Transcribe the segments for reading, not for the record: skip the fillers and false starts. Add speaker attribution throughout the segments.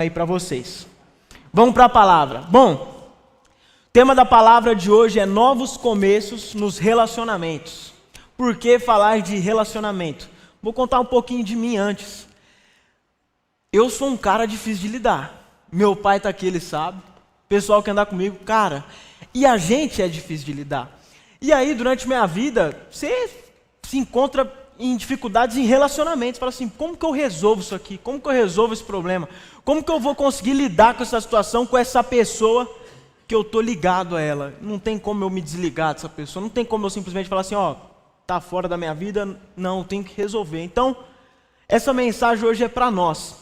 Speaker 1: aí para vocês. Vamos para a palavra. Bom, o tema da palavra de hoje é novos começos nos relacionamentos. Por que falar de relacionamento? Vou contar um pouquinho de mim antes. Eu sou um cara difícil de lidar. Meu pai está aqui, ele sabe. O pessoal que anda comigo, cara. E a gente é difícil de lidar. E aí, durante minha vida, você se encontra em dificuldades em relacionamentos. Fala assim, como que eu resolvo isso aqui? Como que eu resolvo esse problema? Como que eu vou conseguir lidar com essa situação, com essa pessoa que eu estou ligado a ela? Não tem como eu me desligar dessa pessoa. Não tem como eu simplesmente falar assim, ó, tá fora da minha vida. Não, eu tenho que resolver. Então, essa mensagem hoje é para nós.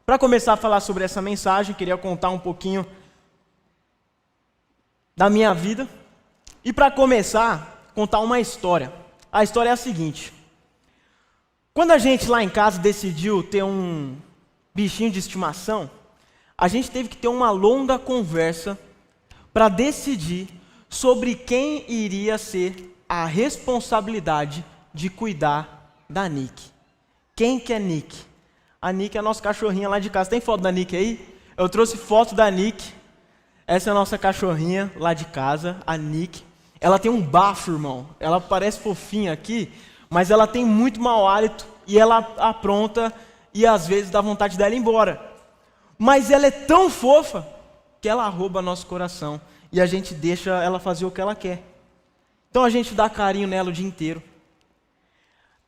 Speaker 1: Para começar a falar sobre essa mensagem, queria contar um pouquinho da minha vida. E para começar, contar uma história. A história é a seguinte. Quando a gente lá em casa decidiu ter um bichinho de estimação, a gente teve que ter uma longa conversa para decidir sobre quem iria ser a responsabilidade de cuidar da Nick. Quem que é Nick? A Nick é a nossa cachorrinha lá de casa. Tem foto da Nick aí? Eu trouxe foto da Nick. Essa é a nossa cachorrinha lá de casa, a Nick. Ela tem um bafo, irmão. Ela parece fofinha aqui, mas ela tem muito mau hálito e ela apronta e às vezes dá vontade dela ir embora. Mas ela é tão fofa que ela rouba nosso coração e a gente deixa ela fazer o que ela quer. Então a gente dá carinho nela o dia inteiro.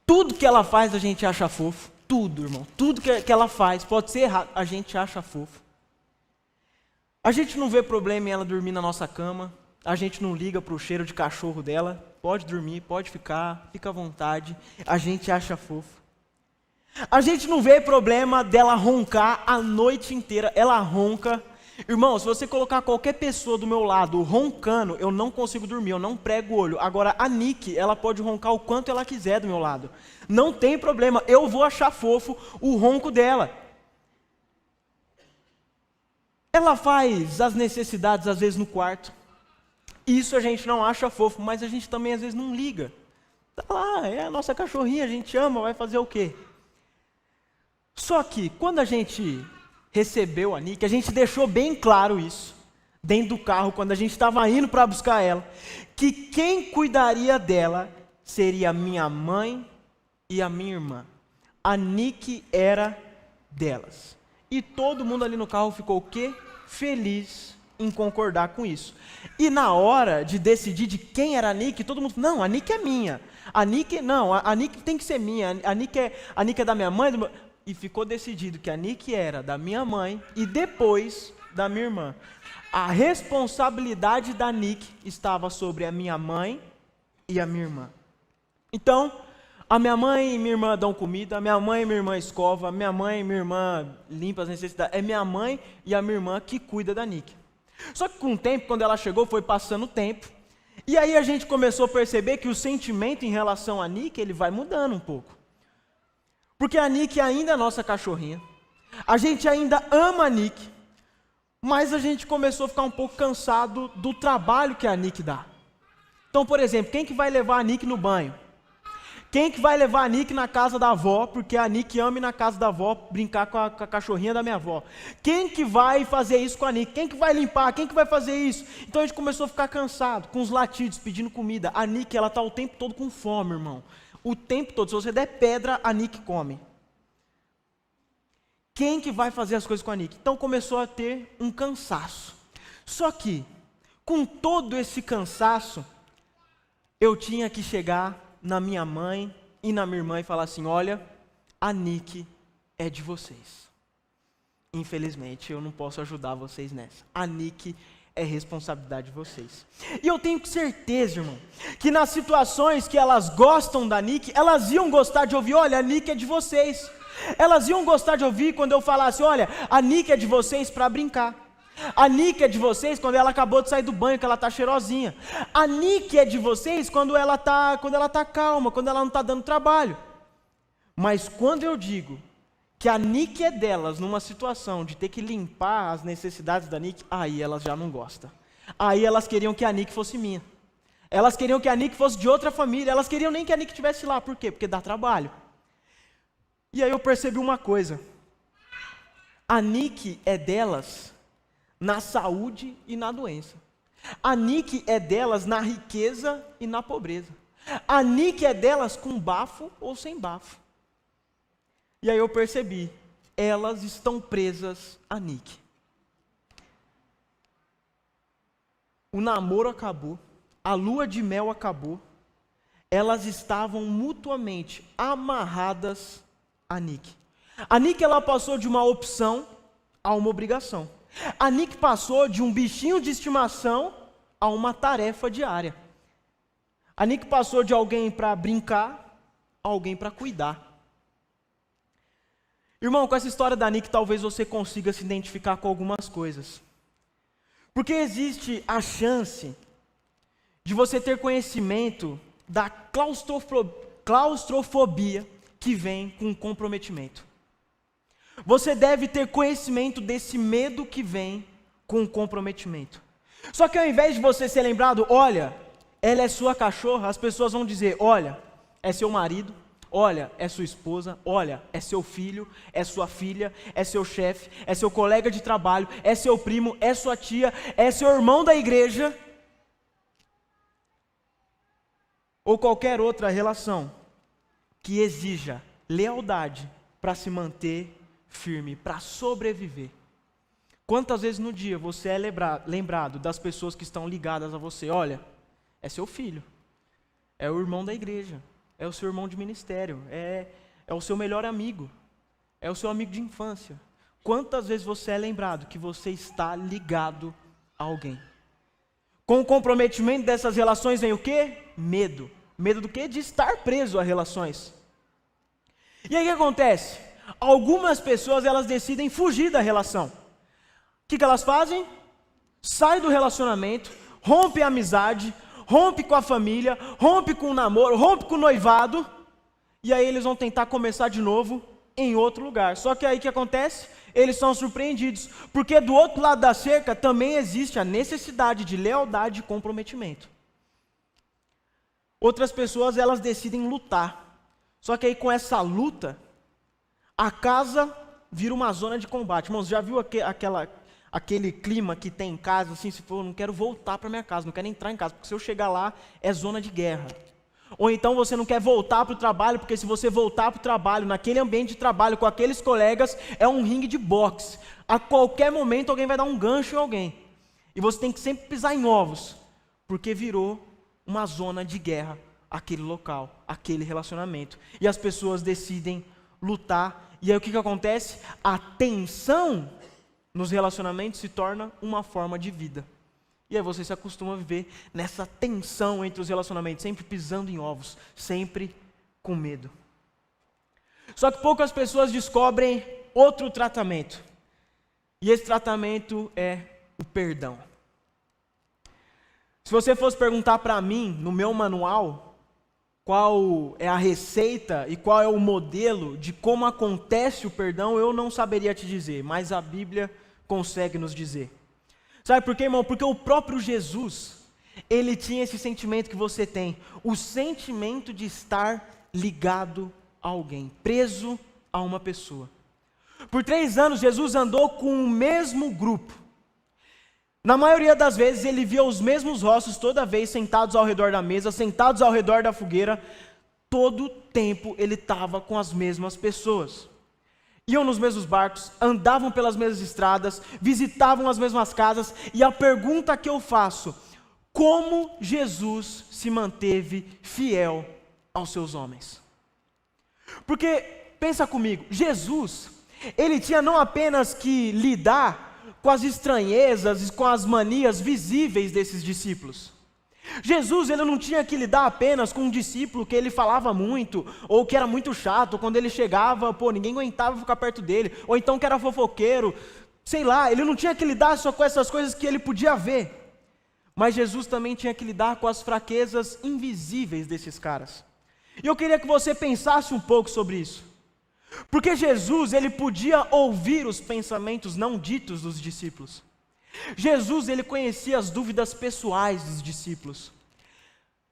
Speaker 1: Tudo que ela faz a gente acha fofo. Tudo, irmão. Tudo que ela faz, pode ser errado, a gente acha fofo. A gente não vê problema em ela dormir na nossa cama. A gente não liga para o cheiro de cachorro dela. Pode dormir, pode ficar, fica à vontade. A gente acha fofo. A gente não vê problema dela roncar a noite inteira. Ela ronca. Irmão, se você colocar qualquer pessoa do meu lado roncando, eu não consigo dormir, eu não prego o olho. Agora, a Nick, ela pode roncar o quanto ela quiser do meu lado. Não tem problema, eu vou achar fofo o ronco dela. Ela faz as necessidades, às vezes, no quarto. Isso a gente não acha fofo, mas a gente também, às vezes, não liga. Tá lá, é a nossa cachorrinha, a gente ama, vai fazer o quê? Só que, quando a gente recebeu a Nick, a gente deixou bem claro isso, dentro do carro, quando a gente estava indo para buscar ela, que quem cuidaria dela seria a minha mãe e a minha irmã. A Nick era delas. E todo mundo ali no carro ficou o quê? Feliz em concordar com isso. E na hora de decidir de quem era a Nick, todo mundo, não, a Nick é minha. A Nick, não, a Nick tem que ser minha. A Nick é da minha mãe. E ficou decidido que a Nick era da minha mãe e depois da minha irmã. A responsabilidade da Nick estava sobre a minha mãe e a minha irmã. Então, a minha mãe e minha irmã dão comida, a minha mãe e minha irmã escova, a minha mãe e minha irmã limpa as necessidades. É minha mãe e a minha irmã que cuida da Nick. Só que com o tempo, quando ela chegou, foi passando o tempo. E aí a gente começou a perceber que o sentimento em relação a Nick, ele vai mudando um pouco. Porque a Nick ainda é nossa cachorrinha. A gente ainda ama a Nick. Mas a gente começou a ficar um pouco cansado do trabalho que a Nick dá. Então, por exemplo, quem que vai levar a Nick no banho? Quem que vai levar a Nick na casa da avó, porque a Nick ama ir na casa da avó, brincar com a cachorrinha da minha avó? Quem que vai fazer isso com a Nick? Quem que vai limpar? Quem que vai fazer isso? Então a gente começou a ficar cansado, com os latidos, pedindo comida. A Nick, ela está o tempo todo com fome, irmão. O tempo todo, se você der pedra, a Nick come. Quem que vai fazer as coisas com a Nick? Então começou a ter um cansaço. Só que, com todo esse cansaço, eu tinha que chegar na minha mãe e na minha irmã e falar assim, olha, a Nick é de vocês. Infelizmente, eu não posso ajudar vocês nessa. A Nick é responsabilidade de vocês. E eu tenho certeza, irmão, que nas situações que elas gostam da Nick, elas iam gostar de ouvir, olha, a Nick é de vocês. Elas iam gostar de ouvir quando eu falasse, olha, a Nick é de vocês para brincar. A Nick é de vocês quando ela acabou de sair do banho, que ela está cheirosinha. A Nick é de vocês quando ela tá calma, quando ela não está dando trabalho. Mas quando eu digo que a Nick é delas numa situação de ter que limpar as necessidades da Nick, aí elas já não gostam. Aí elas queriam que a Nick fosse minha. Elas queriam que a Nick fosse de outra família. Elas queriam nem que a Nick estivesse lá. Por quê? Porque dá trabalho. E aí eu percebi uma coisa. Anique é delas na saúde e na doença. Anique é delas na riqueza e na pobreza. Anique é delas com bafo ou sem bafo. E aí eu percebi, elas estão presas a Nick. O namoro acabou, a lua de mel acabou, elas estavam mutuamente amarradas a Nick. A Nick, ela passou de uma opção a uma obrigação. A Nick passou de um bichinho de estimação a uma tarefa diária. A Nick passou de alguém para brincar a alguém para cuidar. Irmão, com essa história da Nick, talvez você consiga se identificar com algumas coisas. Porque existe a chance de você ter conhecimento da claustrofobia que vem com o comprometimento. Você deve ter conhecimento desse medo que vem com o comprometimento. Só que ao invés de você ser lembrado, olha, ela é sua cachorra, as pessoas vão dizer, olha, é seu marido, olha, é sua esposa, olha, é seu filho, é sua filha, é seu chefe, é seu colega de trabalho, é seu primo, é sua tia, é seu irmão da igreja, ou qualquer outra relação que exija lealdade para se manter firme, para sobreviver. Quantas vezes no dia você é lembrado das pessoas que estão ligadas a você? Olha, é seu filho, é o irmão da igreja, é o seu irmão de ministério, é o seu melhor amigo, é o seu amigo de infância. Quantas vezes você é lembrado que você está ligado a alguém? Com o comprometimento dessas relações vem o quê? Medo. Medo do quê? De estar preso a relações. E aí o que acontece? Algumas pessoas, elas decidem fugir da relação. O que elas fazem? Sai do relacionamento, rompe a amizade, rompe com a família, rompe com o namoro, rompe com o noivado, e aí eles vão tentar começar de novo em outro lugar. Só que aí o que acontece? Eles são surpreendidos, porque do outro lado da cerca também existe a necessidade de lealdade e comprometimento. Outras pessoas, elas decidem lutar, só que aí com essa luta, a casa vira uma zona de combate. Irmãos, já viu aquele clima que tem em casa, assim, se for, eu não quero voltar para minha casa, não quero entrar em casa, porque se eu chegar lá, é zona de guerra. Ou então você não quer voltar para o trabalho, porque se você voltar para o trabalho, naquele ambiente de trabalho, com aqueles colegas, é um ringue de boxe. A qualquer momento alguém vai dar um gancho em alguém. E você tem que sempre pisar em ovos, porque virou uma zona de guerra, aquele local, aquele relacionamento. E as pessoas decidem lutar. E aí o que acontece? A tensão nos relacionamentos se torna uma forma de vida. E aí você se acostuma a viver nessa tensão entre os relacionamentos, sempre pisando em ovos, sempre com medo. Só que poucas pessoas descobrem outro tratamento. E esse tratamento é o perdão. Se você fosse perguntar para mim, no meu manual, qual é a receita e qual é o modelo de como acontece o perdão, eu não saberia te dizer, mas a Bíblia consegue nos dizer. Sabe por quê, irmão? Porque o próprio Jesus, ele tinha esse sentimento que você tem, o sentimento de estar ligado a alguém, preso a uma pessoa. Por 3 anos, Jesus andou com o mesmo grupo. Na maioria das vezes, ele via os mesmos rostos toda vez sentados ao redor da mesa, sentados ao redor da fogueira. Todo tempo ele estava com as mesmas pessoas. Iam nos mesmos barcos, andavam pelas mesmas estradas, visitavam as mesmas casas. E a pergunta que eu faço, como Jesus se manteve fiel aos seus homens? Porque, pensa comigo, Jesus, ele tinha não apenas que lidar com as estranhezas e com as manias visíveis desses discípulos. Jesus, ele não tinha que lidar apenas com um discípulo que ele falava muito, ou que era muito chato, quando ele chegava, ninguém aguentava ficar perto dele, ou então que era fofoqueiro, sei lá, ele não tinha que lidar só com essas coisas que ele podia ver, mas Jesus também tinha que lidar com as fraquezas invisíveis desses caras. E eu queria que você pensasse um pouco sobre isso. Porque Jesus, ele podia ouvir os pensamentos não ditos dos discípulos. Jesus, ele conhecia as dúvidas pessoais dos discípulos.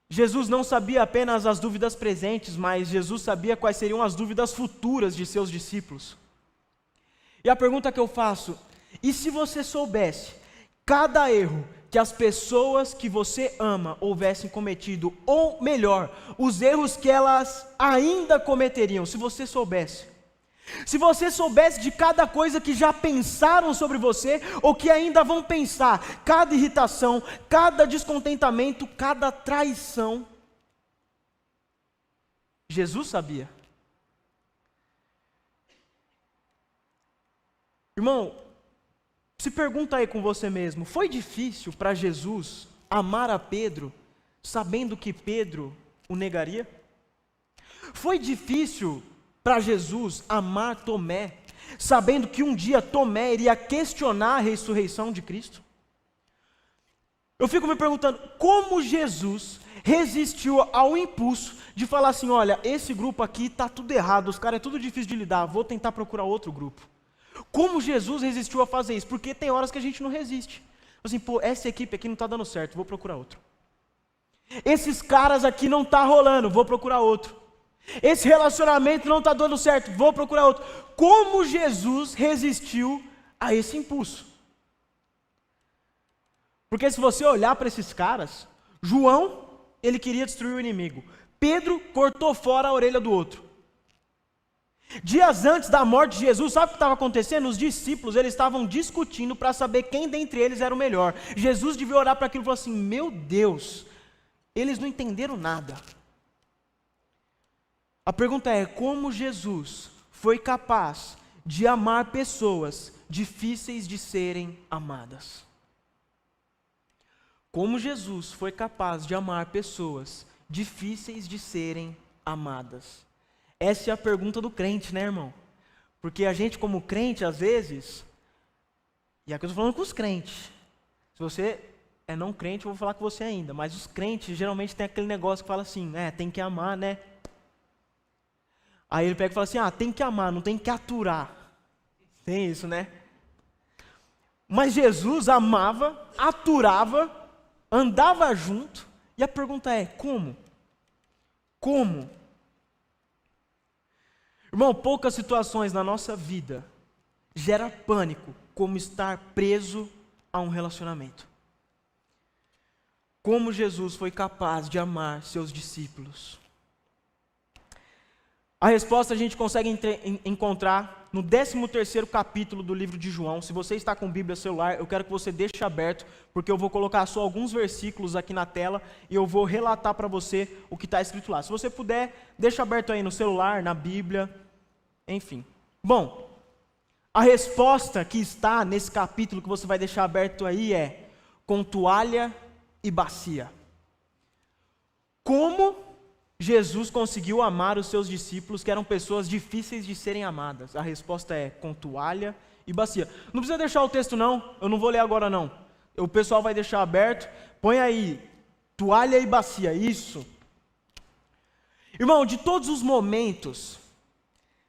Speaker 1: Jesus não sabia apenas as dúvidas presentes, mas Jesus sabia quais seriam as dúvidas futuras de seus discípulos. E a pergunta que eu faço, e se você soubesse cada erro que as pessoas que você ama houvessem cometido, ou melhor, os erros que elas ainda cometeriam, se você soubesse. Se você soubesse de cada coisa que já pensaram sobre você, ou que ainda vão pensar, cada irritação, cada descontentamento, cada traição. Jesus sabia. Irmão, se pergunta aí com você mesmo, foi difícil para Jesus amar a Pedro, sabendo que Pedro o negaria? Foi difícil para Jesus amar Tomé, sabendo que um dia Tomé iria questionar a ressurreição de Cristo? Eu fico me perguntando, como Jesus resistiu ao impulso de falar assim, olha, esse grupo aqui está tudo errado, os caras é tudo difícil de lidar, vou tentar procurar outro grupo. Como Jesus resistiu a fazer isso? Porque tem horas que a gente não resiste. Assim, pô, essa equipe aqui não está dando certo, vou procurar outro. Esses caras aqui não está rolando, vou procurar outro. Esse relacionamento não está dando certo, vou procurar outro. Como Jesus resistiu a esse impulso? Porque se você olhar para esses caras, João, ele queria destruir o inimigo. Pedro cortou fora a orelha do outro. Dias antes da morte de Jesus, sabe o que estava acontecendo? Os discípulos, eles estavam discutindo para saber quem dentre eles era o melhor. Jesus devia olhar para aquilo e falar assim, meu Deus, eles não entenderam nada. A pergunta é, como Jesus foi capaz de amar pessoas difíceis de serem amadas? Como Jesus foi capaz de amar pessoas difíceis de serem amadas? Essa é a pergunta do crente, né, irmão? Porque a gente, como crente, às vezes, e aqui eu estou falando com os crentes, se você é não crente, eu vou falar com você ainda, mas os crentes geralmente tem aquele negócio que fala assim, tem que amar, né? Aí ele pega e fala assim, tem que amar, não tem que aturar. Tem isso, né? Mas Jesus amava, aturava, andava junto, e a pergunta é, como? Como? Irmão, poucas situações na nossa vida gera pânico como estar preso a um relacionamento. Como Jesus foi capaz de amar seus discípulos? A resposta a gente consegue encontrar no 13º capítulo do livro de João. Se você está com Bíblia celular, eu quero que você deixe aberto, porque eu vou colocar só alguns versículos aqui na tela e eu vou relatar para você o que está escrito lá. Se você puder, deixa aberto aí no celular, na Bíblia, enfim. Bom, a resposta que está nesse capítulo que você vai deixar aberto aí é com toalha e bacia. Como Jesus conseguiu amar os seus discípulos, que eram pessoas difíceis de serem amadas? A resposta é com toalha e bacia. Não precisa deixar o texto não, eu não vou ler agora não. O pessoal vai deixar aberto, põe aí, toalha e bacia, isso. Irmão, de todos os momentos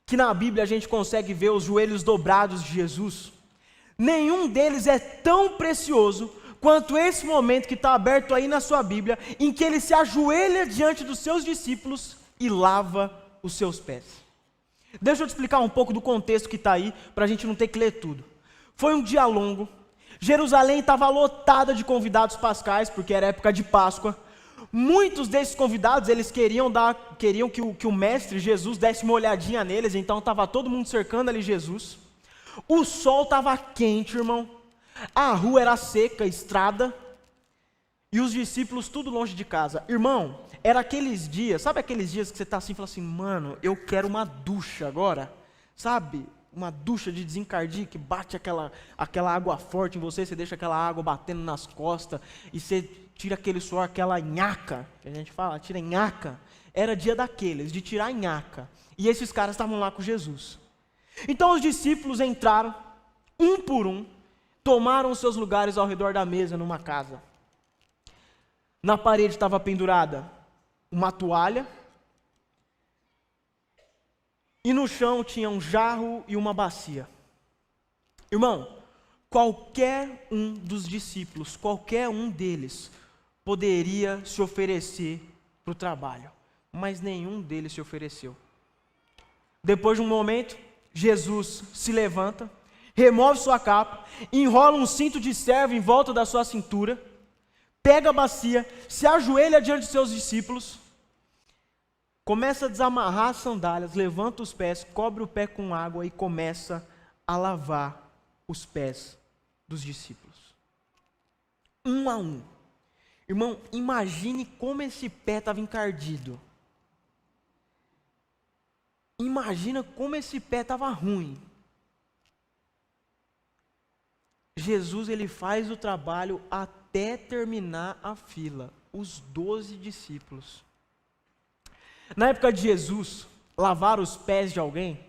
Speaker 1: que na Bíblia a gente consegue ver os joelhos dobrados de Jesus, nenhum deles é tão precioso quanto esse momento que está aberto aí na sua Bíblia, em que ele se ajoelha diante dos seus discípulos e lava os seus pés. Deixa eu te explicar um pouco do contexto que está aí, para a gente não ter que ler tudo. Foi um dia longo, Jerusalém estava lotada de convidados pascais, porque era época de Páscoa. Muitos desses convidados, eles queriam que o mestre Jesus desse uma olhadinha neles, então estava todo mundo cercando ali Jesus. O sol estava quente, irmão. A rua era seca, estrada, e os discípulos tudo longe de casa. Irmão, era aqueles dias, sabe aqueles dias que você está assim e fala assim, mano, eu quero uma ducha agora, sabe? Uma ducha de desencardir, que bate aquela água forte em você, você deixa aquela água batendo nas costas, e você tira aquele suor, aquela nhaca, que a gente fala, tira nhaca. Era dia daqueles, de tirar nhaca. E esses caras estavam lá com Jesus. Então os discípulos entraram, um por um, tomaram seus lugares ao redor da mesa numa casa. Na parede estava pendurada uma toalha, e no chão tinha um jarro e uma bacia. Irmão, qualquer um dos discípulos, qualquer um deles, poderia se oferecer para o trabalho, mas nenhum deles se ofereceu. Depois de um momento, Jesus se levanta, remove sua capa, enrola um cinto de servo em volta da sua cintura, pega a bacia, se ajoelha diante de seus discípulos, começa a desamarrar as sandálias, levanta os pés, cobre o pé com água e começa a lavar os pés dos discípulos. Um a um. Irmão, imagine como esse pé estava encardido. Imagina como esse pé estava ruim. Jesus, ele faz o trabalho até terminar a fila, os 12 discípulos. Na época de Jesus, lavar os pés de alguém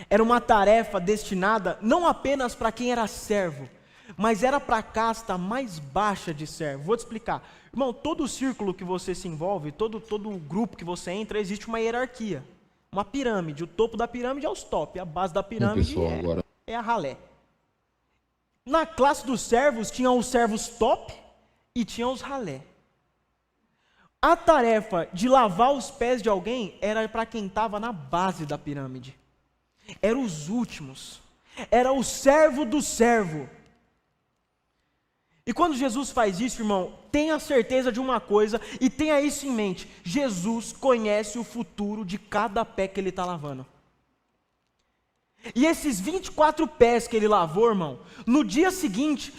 Speaker 1: era uma tarefa destinada não apenas para quem era servo, mas era para a casta mais baixa de servo. Vou te explicar. Irmão, todo círculo que você se envolve, todo grupo que você entra, existe uma hierarquia, uma pirâmide. O topo da pirâmide é os top, a base da pirâmide é a ralé. Na classe dos servos, tinham os servos top e tinham os ralé. A tarefa de lavar os pés de alguém era para quem estava na base da pirâmide. Eram os últimos. Era o servo do servo. E quando Jesus faz isso, irmão, tenha certeza de uma coisa e tenha isso em mente. Jesus conhece o futuro de cada pé que ele está lavando. E esses 24 pés que ele lavou, irmão, no dia seguinte,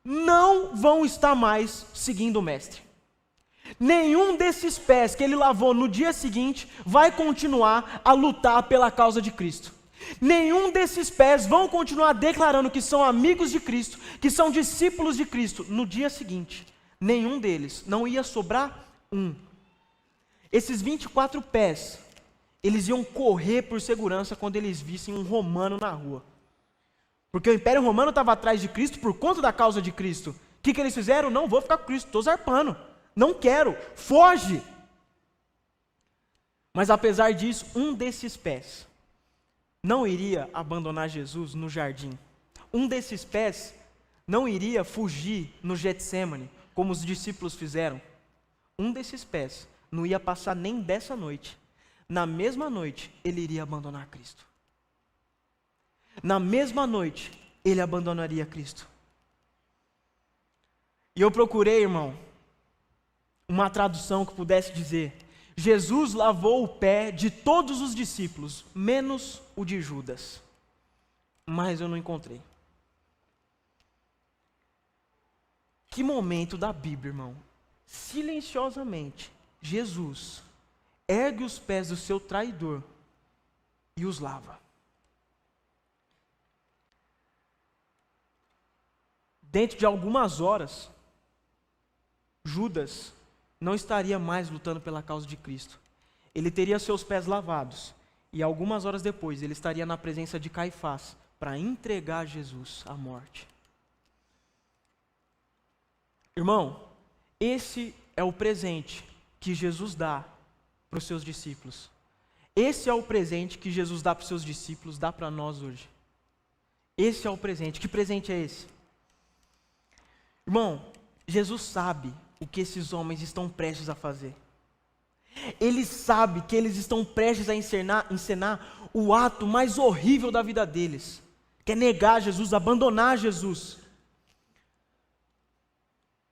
Speaker 1: não vão estar mais seguindo o mestre. Nenhum desses pés que ele lavou no dia seguinte vai continuar a lutar pela causa de Cristo. Nenhum desses pés vão continuar declarando que são amigos de Cristo, que são discípulos de Cristo no dia seguinte. Nenhum deles, não ia sobrar um. Esses 24 pés, eles iam correr por segurança quando eles vissem um romano na rua. Porque o Império Romano estava atrás de Cristo por conta da causa de Cristo. O que eles fizeram? Não vou ficar com Cristo, estou zarpando. Não quero, foge. Mas apesar disso, um desses pés não iria abandonar Jesus no jardim. Um desses pés não iria fugir no Getsemane, como os discípulos fizeram. Um desses pés não ia passar nem dessa noite. Na mesma noite, ele iria abandonar Cristo. Na mesma noite, ele abandonaria Cristo. E eu procurei, irmão, uma tradução que pudesse dizer: Jesus lavou o pé de todos os discípulos, menos o de Judas. Mas eu não encontrei. Que momento da Bíblia, irmão. Silenciosamente, Jesus ergue os pés do seu traidor e os lava. Dentro de algumas horas, Judas não estaria mais lutando pela causa de Cristo. Ele teria seus pés lavados. E algumas horas depois, ele estaria na presença de Caifás para entregar Jesus à morte. Irmão, esse é o presente que Jesus dá para os seus discípulos. Esse é o presente que Jesus dá para os seus discípulos, dá para nós hoje. Esse é o presente. Que presente é esse? Irmão, Jesus sabe o que esses homens estão prestes a fazer. Ele sabe que eles estão prestes a encenar o ato mais horrível da vida deles, que é negar Jesus, abandonar Jesus.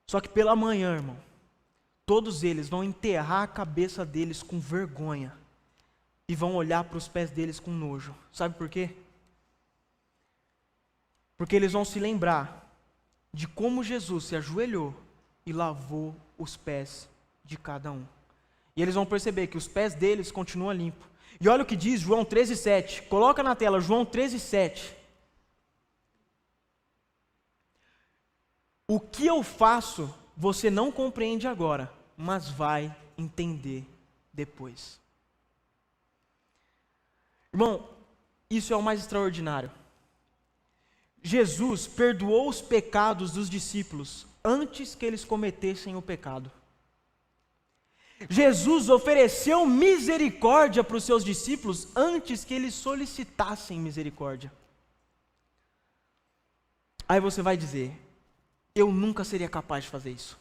Speaker 1: Só que pela manhã, irmão, todos eles vão enterrar a cabeça deles com vergonha e vão olhar para os pés deles com nojo. Sabe por quê? Porque eles vão se lembrar de como Jesus se ajoelhou e lavou os pés de cada um. E eles vão perceber que os pés deles continuam limpos. E olha o que diz João 13,7. Coloca na tela, João 13,7. O que eu faço, você não compreende agora, mas vai entender depois. Irmão, isso é o mais extraordinário. Jesus perdoou os pecados dos discípulos antes que eles cometessem o pecado. Jesus ofereceu misericórdia para os seus discípulos antes que eles solicitassem misericórdia. Aí você vai dizer: eu nunca seria capaz de fazer isso.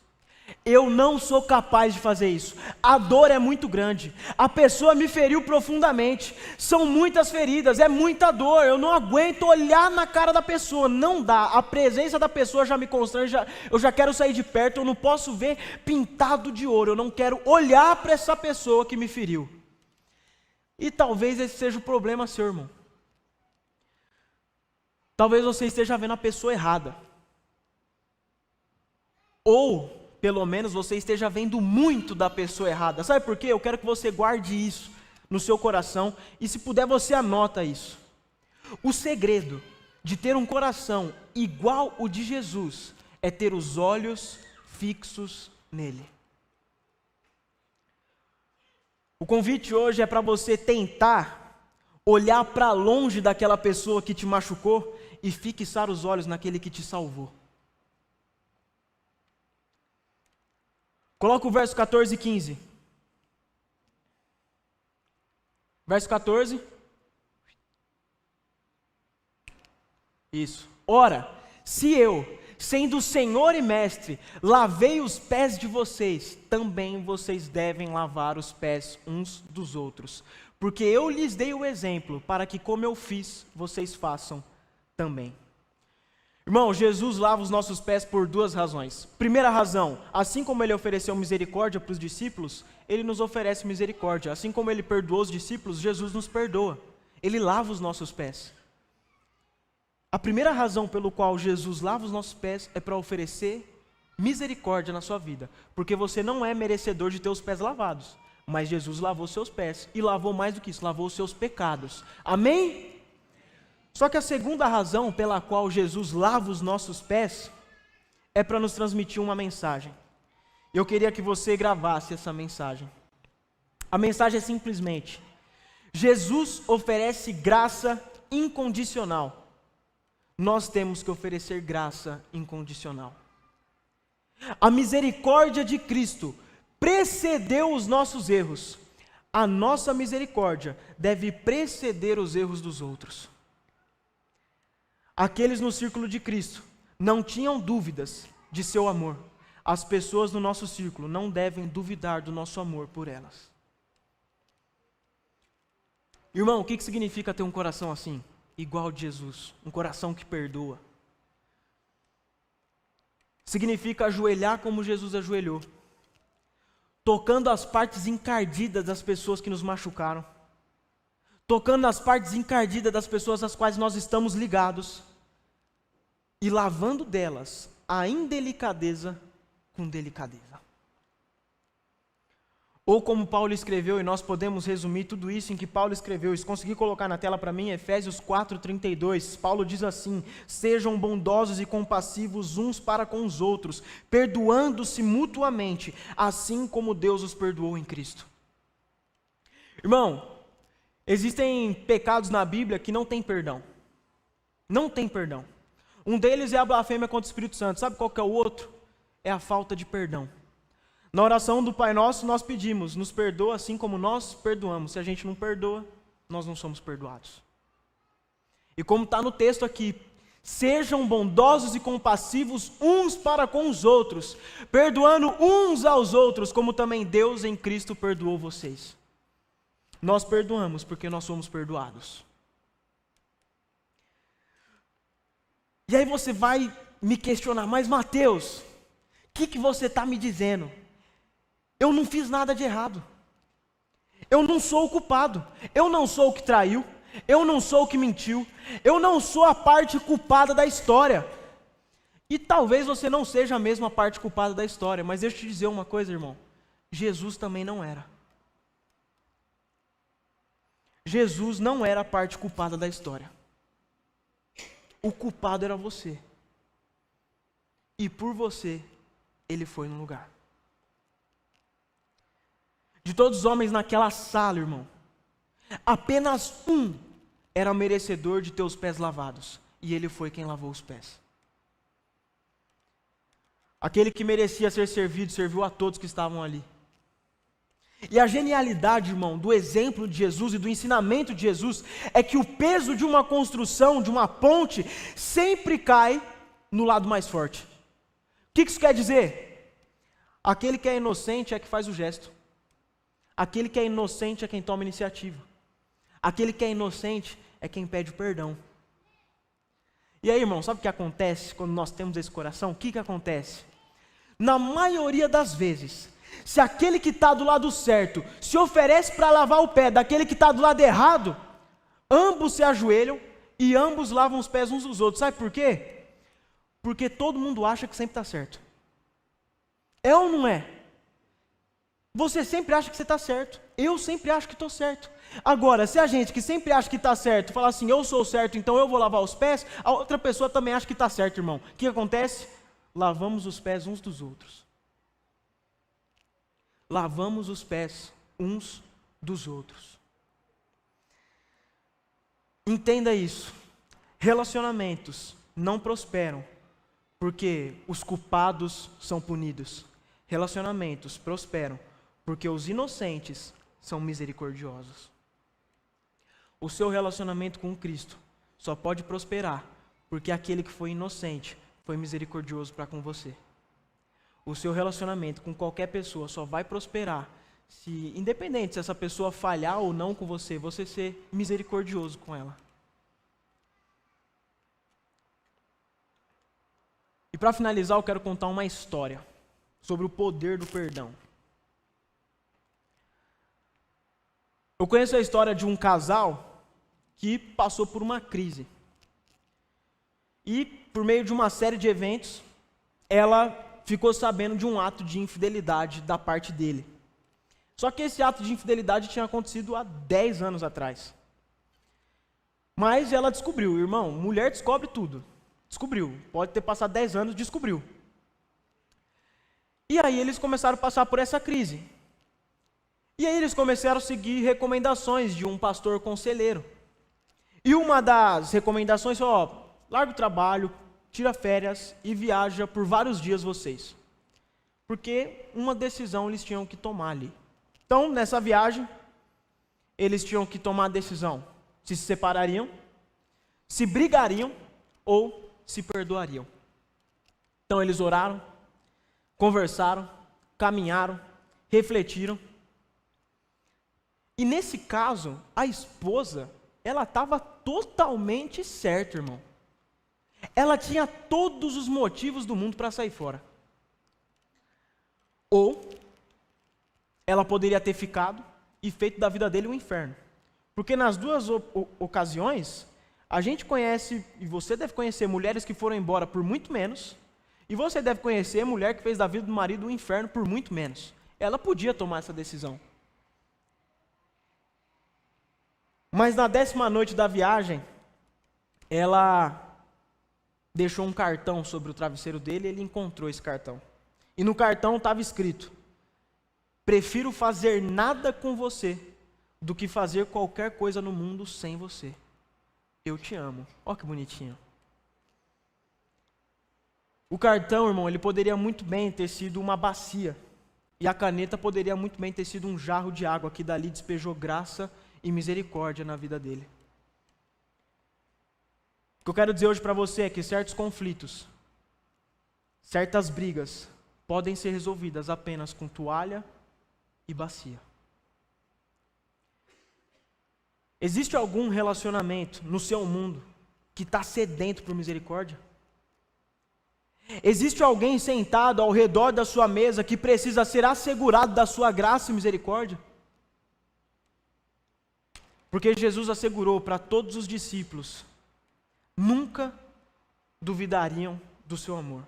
Speaker 1: Eu não sou capaz de fazer isso. A dor é muito grande. A pessoa me feriu profundamente. São muitas feridas, é muita dor. Eu não aguento olhar na cara da pessoa. Não dá. A presença da pessoa já me constrange. Eu já quero sair de perto. Eu não posso ver pintado de ouro. Eu não quero olhar para essa pessoa que me feriu. E talvez esse seja o problema, seu irmão. Talvez você esteja vendo a pessoa errada. Ou pelo menos você esteja vendo muito da pessoa errada. Sabe por quê? Eu quero que você guarde isso no seu coração e, se puder, você anota isso. O segredo de ter um coração igual o de Jesus é ter os olhos fixos nele. O convite hoje é para você tentar olhar para longe daquela pessoa que te machucou e fixar os olhos naquele que te salvou. Coloca o verso 14 e 15. Verso 14. Isso. Ora, se eu, sendo Senhor e Mestre, lavei os pés de vocês, também vocês devem lavar os pés uns dos outros. Porque eu lhes dei o exemplo, para que, como eu fiz, vocês façam também. Irmão, Jesus lava os nossos pés por duas razões. Primeira razão, assim como ele ofereceu misericórdia para os discípulos, ele nos oferece misericórdia. Assim como ele perdoou os discípulos, Jesus nos perdoa. Ele lava os nossos pés. A primeira razão pelo qual Jesus lava os nossos pés é para oferecer misericórdia na sua vida. Porque você não é merecedor de ter os pés lavados. Mas Jesus lavou seus pés e lavou mais do que isso, lavou os seus pecados. Amém? Só que a segunda razão pela qual Jesus lava os nossos pés é para nos transmitir uma mensagem. Eu queria que você gravasse essa mensagem. A mensagem é simplesmente: Jesus oferece graça incondicional. Nós temos que oferecer graça incondicional. A misericórdia de Cristo precedeu os nossos erros. A nossa misericórdia deve preceder os erros dos outros. Aqueles no círculo de Cristo não tinham dúvidas de seu amor. As pessoas no nosso círculo não devem duvidar do nosso amor por elas. Irmão, o que significa ter um coração assim? Igual de Jesus, um coração que perdoa. Significa ajoelhar como Jesus ajoelhou, tocando as partes encardidas das pessoas que nos machucaram, tocando nas partes encardidas das pessoas às quais nós estamos ligados e lavando delas a indelicadeza com delicadeza. Ou como Paulo escreveu, e nós podemos resumir tudo isso em que Paulo escreveu, se conseguir colocar na tela para mim, Efésios 4:32, Paulo diz assim: sejam bondosos e compassivos uns para com os outros, perdoando-se mutuamente, assim como Deus os perdoou em Cristo. Irmão, existem pecados na Bíblia que não tem perdão. Não tem perdão. Um deles é a blasfêmia contra o Espírito Santo. Sabe qual que é o outro? É a falta de perdão. Na oração do Pai Nosso nós pedimos: nos perdoa assim como nós perdoamos. Se a gente não perdoa, nós não somos perdoados. E como está no texto aqui, sejam bondosos e compassivos uns para com os outros, perdoando uns aos outros, como também Deus em Cristo perdoou vocês. Nós perdoamos porque nós somos perdoados. E aí você vai me questionar: mas Mateus, o que você está me dizendo? Eu não fiz nada de errado. Eu não sou o culpado. Eu não sou o que traiu. Eu não sou o que mentiu. Eu não sou a parte culpada da história. E talvez você não seja mesmo a parte culpada da história, mas deixa eu te dizer uma coisa, irmão. Jesus também não era. Jesus não era a parte culpada da história. O culpado era você. E por você, ele foi no lugar. De todos os homens naquela sala, irmão, apenas um era merecedor de ter os pés lavados. E ele foi quem lavou os pés. Aquele que merecia ser servido, serviu a todos que estavam ali. E a genialidade, irmão, do exemplo de Jesus e do ensinamento de Jesus é que o peso de uma construção, de uma ponte, sempre cai no lado mais forte. O que isso quer dizer? Aquele que é inocente é que faz o gesto. Aquele que é inocente é quem toma iniciativa. Aquele que é inocente é quem pede o perdão. E aí, irmão, sabe o que acontece quando nós temos esse coração? O que acontece? Na maioria das vezes, se aquele que está do lado certo se oferece para lavar o pé daquele que está do lado errado, ambos se ajoelham e ambos lavam os pés uns dos outros. Sabe por quê? Porque todo mundo acha que sempre está certo. É ou não é? Você sempre acha que você está certo. Eu sempre acho que estou certo. Agora, se a gente que sempre acha que está certo, falar assim, eu sou certo, então eu vou lavar os pés, a outra pessoa também acha que está certo, irmão. O que acontece? Lavamos os pés uns dos outros. Lavamos os pés uns dos outros. Entenda isso. Relacionamentos não prosperam porque os culpados são punidos. Relacionamentos prosperam porque os inocentes são misericordiosos. O seu relacionamento com Cristo só pode prosperar porque aquele que foi inocente foi misericordioso para com você. O seu relacionamento com qualquer pessoa só vai prosperar se, independente se essa pessoa falhar ou não com você, você ser misericordioso com ela. E para finalizar, eu quero contar uma história sobre o poder do perdão. Eu conheço a história de um casal que passou por uma crise. E, por meio de uma série de eventos, ela ficou sabendo de um ato de infidelidade da parte dele. Só que esse ato de infidelidade tinha acontecido há 10 anos atrás. Mas ela descobriu, irmão, mulher descobre tudo. Descobriu, pode ter passado 10 anos, descobriu. E aí eles começaram a passar por essa crise. E aí eles começaram a seguir recomendações de um pastor conselheiro. E uma das recomendações foi, larga o trabalho, tira férias e viaja por vários dias vocês. Porque uma decisão eles tinham que tomar ali. Então, nessa viagem, eles tinham que tomar a decisão se separariam, se brigariam ou se perdoariam. Então eles oraram, conversaram, caminharam, refletiram. E nesse caso, a esposa, ela estava totalmente certa, irmão. Ela tinha todos os motivos do mundo para sair fora. Ou ela poderia ter ficado e feito da vida dele um inferno. Porque nas duas ocasiões, a gente conhece, e você deve conhecer, mulheres que foram embora por muito menos, e você deve conhecer mulher que fez da vida do marido um inferno por muito menos. Ela podia tomar essa decisão. Mas na 10ª noite da viagem, ela deixou um cartão sobre o travesseiro dele e ele encontrou esse cartão. E no cartão estava escrito: prefiro fazer nada com você do que fazer qualquer coisa no mundo sem você. Eu te amo. Olha que bonitinho. O cartão, irmão, ele poderia muito bem ter sido uma bacia. E a caneta poderia muito bem ter sido um jarro de água que dali despejou graça e misericórdia na vida dele. O que eu quero dizer hoje para você é que certos conflitos, certas brigas, podem ser resolvidas apenas com toalha e bacia. Existe algum relacionamento no seu mundo que está sedento por misericórdia? Existe alguém sentado ao redor da sua mesa que precisa ser assegurado da sua graça e misericórdia? Porque Jesus assegurou para todos os discípulos, nunca duvidariam do seu amor.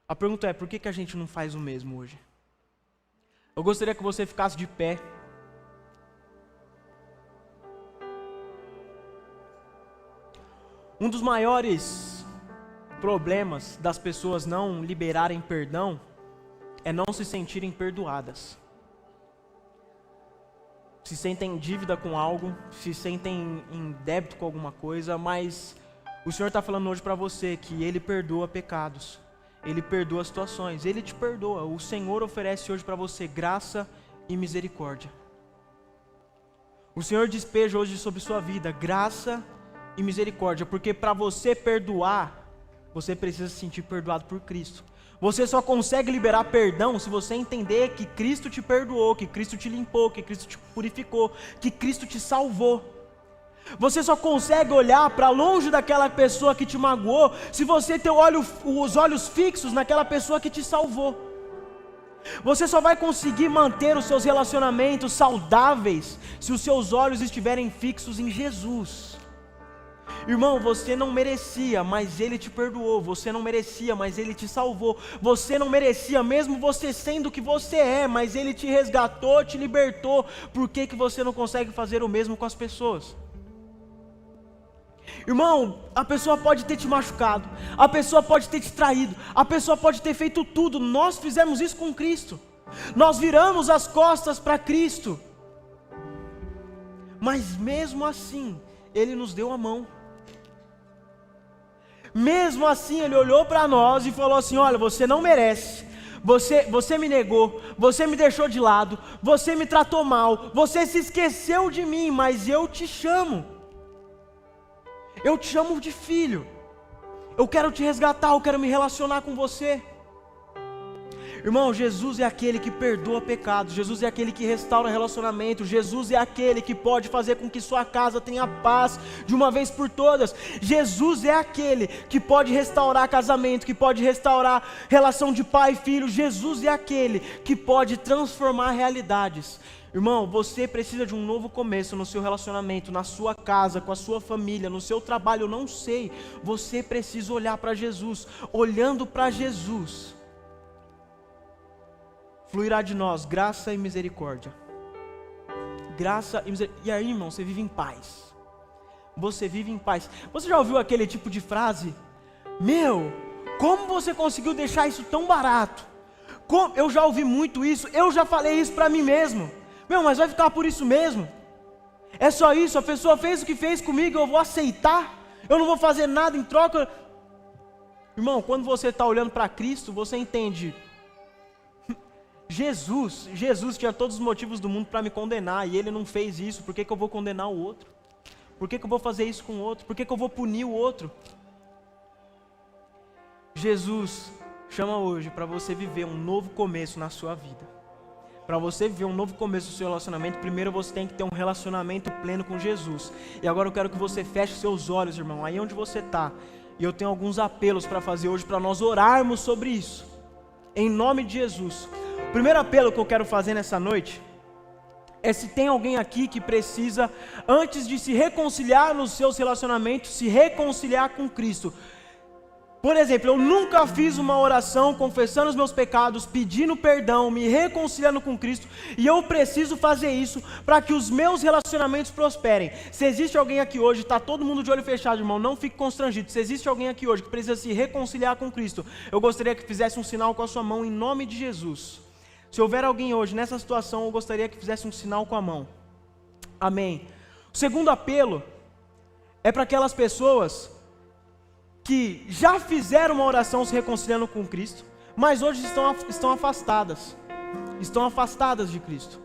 Speaker 1: A pergunta é, por que a gente não faz o mesmo hoje? Eu gostaria que você ficasse de pé. Um dos maiores problemas das pessoas não liberarem perdão é não se sentirem perdoadas. Se sentem em dívida com algo, se sentem em débito com alguma coisa, mas o Senhor está falando hoje para você que Ele perdoa pecados, Ele perdoa situações, Ele te perdoa. O Senhor oferece hoje para você graça e misericórdia. O Senhor despeja hoje sobre sua vida graça e misericórdia, porque para você perdoar, você precisa se sentir perdoado por Cristo. Você só consegue liberar perdão se você entender que Cristo te perdoou, que Cristo te limpou, que Cristo te purificou, que Cristo te salvou. Você só consegue olhar para longe daquela pessoa que te magoou se você ter os olhos fixos naquela pessoa que te salvou. Você só vai conseguir manter os seus relacionamentos saudáveis se os seus olhos estiverem fixos em Jesus. Irmão, você não merecia, mas Ele te perdoou. Você não merecia, mas Ele te salvou. Você não merecia, mesmo você sendo o que você é, mas Ele te resgatou, te libertou. Por que você não consegue fazer o mesmo com as pessoas? Irmão, a pessoa pode ter te machucado, a pessoa pode ter te traído, a pessoa pode ter feito tudo. Nós fizemos isso com Cristo. Nós viramos as costas para Cristo. Mas mesmo assim, Ele nos deu a mão. Mesmo assim, Ele olhou para nós e falou assim: olha, você não merece, você me negou, você me deixou de lado, você me tratou mal, você se esqueceu de mim, mas eu te chamo de filho, eu quero te resgatar, eu quero me relacionar com você. Irmão, Jesus é aquele que perdoa pecados, Jesus é aquele que restaura relacionamento, Jesus é aquele que pode fazer com que sua casa tenha paz de uma vez por todas. Jesus é aquele que pode restaurar casamento, que pode restaurar relação de pai e filho. Jesus é aquele que pode transformar realidades. Irmão, você precisa de um novo começo no seu relacionamento, na sua casa, com a sua família, no seu trabalho, eu não sei. Você precisa olhar para Jesus. Olhando para Jesus, fluirá de nós graça e misericórdia. Graça e misericórdia. E aí, irmão, você vive em paz. Você vive em paz. Você já ouviu aquele tipo de frase? Meu, como você conseguiu deixar isso tão barato? Eu já ouvi muito isso, eu já falei isso para mim mesmo. Meu, mas vai ficar por isso mesmo? É só isso, a pessoa fez o que fez comigo, eu vou aceitar? Eu não vou fazer nada em troca? Irmão, quando você está olhando para Cristo, você entende. Jesus tinha todos os motivos do mundo para me condenar, e Ele não fez isso. Por que eu vou condenar o outro? Por que eu vou fazer isso com o outro? Por que eu vou punir o outro? Jesus chama hoje para você viver um novo começo na sua vida. Para você viver um novo começo do seu relacionamento, primeiro você tem que ter um relacionamento pleno com Jesus. E agora eu quero que você feche seus olhos, irmão, aí onde você está. E eu tenho alguns apelos para fazer hoje, para nós orarmos sobre isso, em nome de Jesus. O primeiro apelo que eu quero fazer nessa noite é se tem alguém aqui que precisa, antes de se reconciliar nos seus relacionamentos, se reconciliar com Cristo. Por exemplo, eu nunca fiz uma oração confessando os meus pecados, pedindo perdão, me reconciliando com Cristo, e eu preciso fazer isso para que os meus relacionamentos prosperem. Se existe alguém aqui hoje, está todo mundo de olho fechado, irmão, não fique constrangido. Se existe alguém aqui hoje que precisa se reconciliar com Cristo, eu gostaria que fizesse um sinal com a sua mão em nome de Jesus. Se houver alguém hoje nessa situação, eu gostaria que fizesse um sinal com a mão. Amém. O segundo apelo é para aquelas pessoas que já fizeram uma oração se reconciliando com Cristo, mas hoje estão afastadas de Cristo,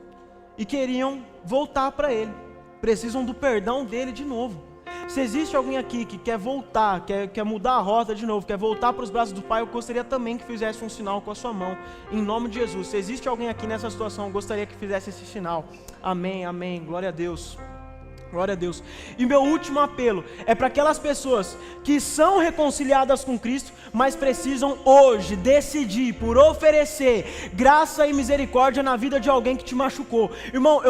Speaker 1: e queriam voltar para Ele, precisam do perdão dEle de novo. Se existe alguém aqui que quer voltar, quer mudar a rota de novo, quer voltar para os braços do Pai, eu gostaria também que fizesse um sinal com a sua mão, em nome de Jesus. Se existe alguém aqui nessa situação, eu gostaria que fizesse esse sinal. Amém, amém, glória a Deus. Glória a Deus. E meu último apelo é para aquelas pessoas que são reconciliadas com Cristo, mas precisam hoje decidir por oferecer graça e misericórdia na vida de alguém que te machucou. Irmão,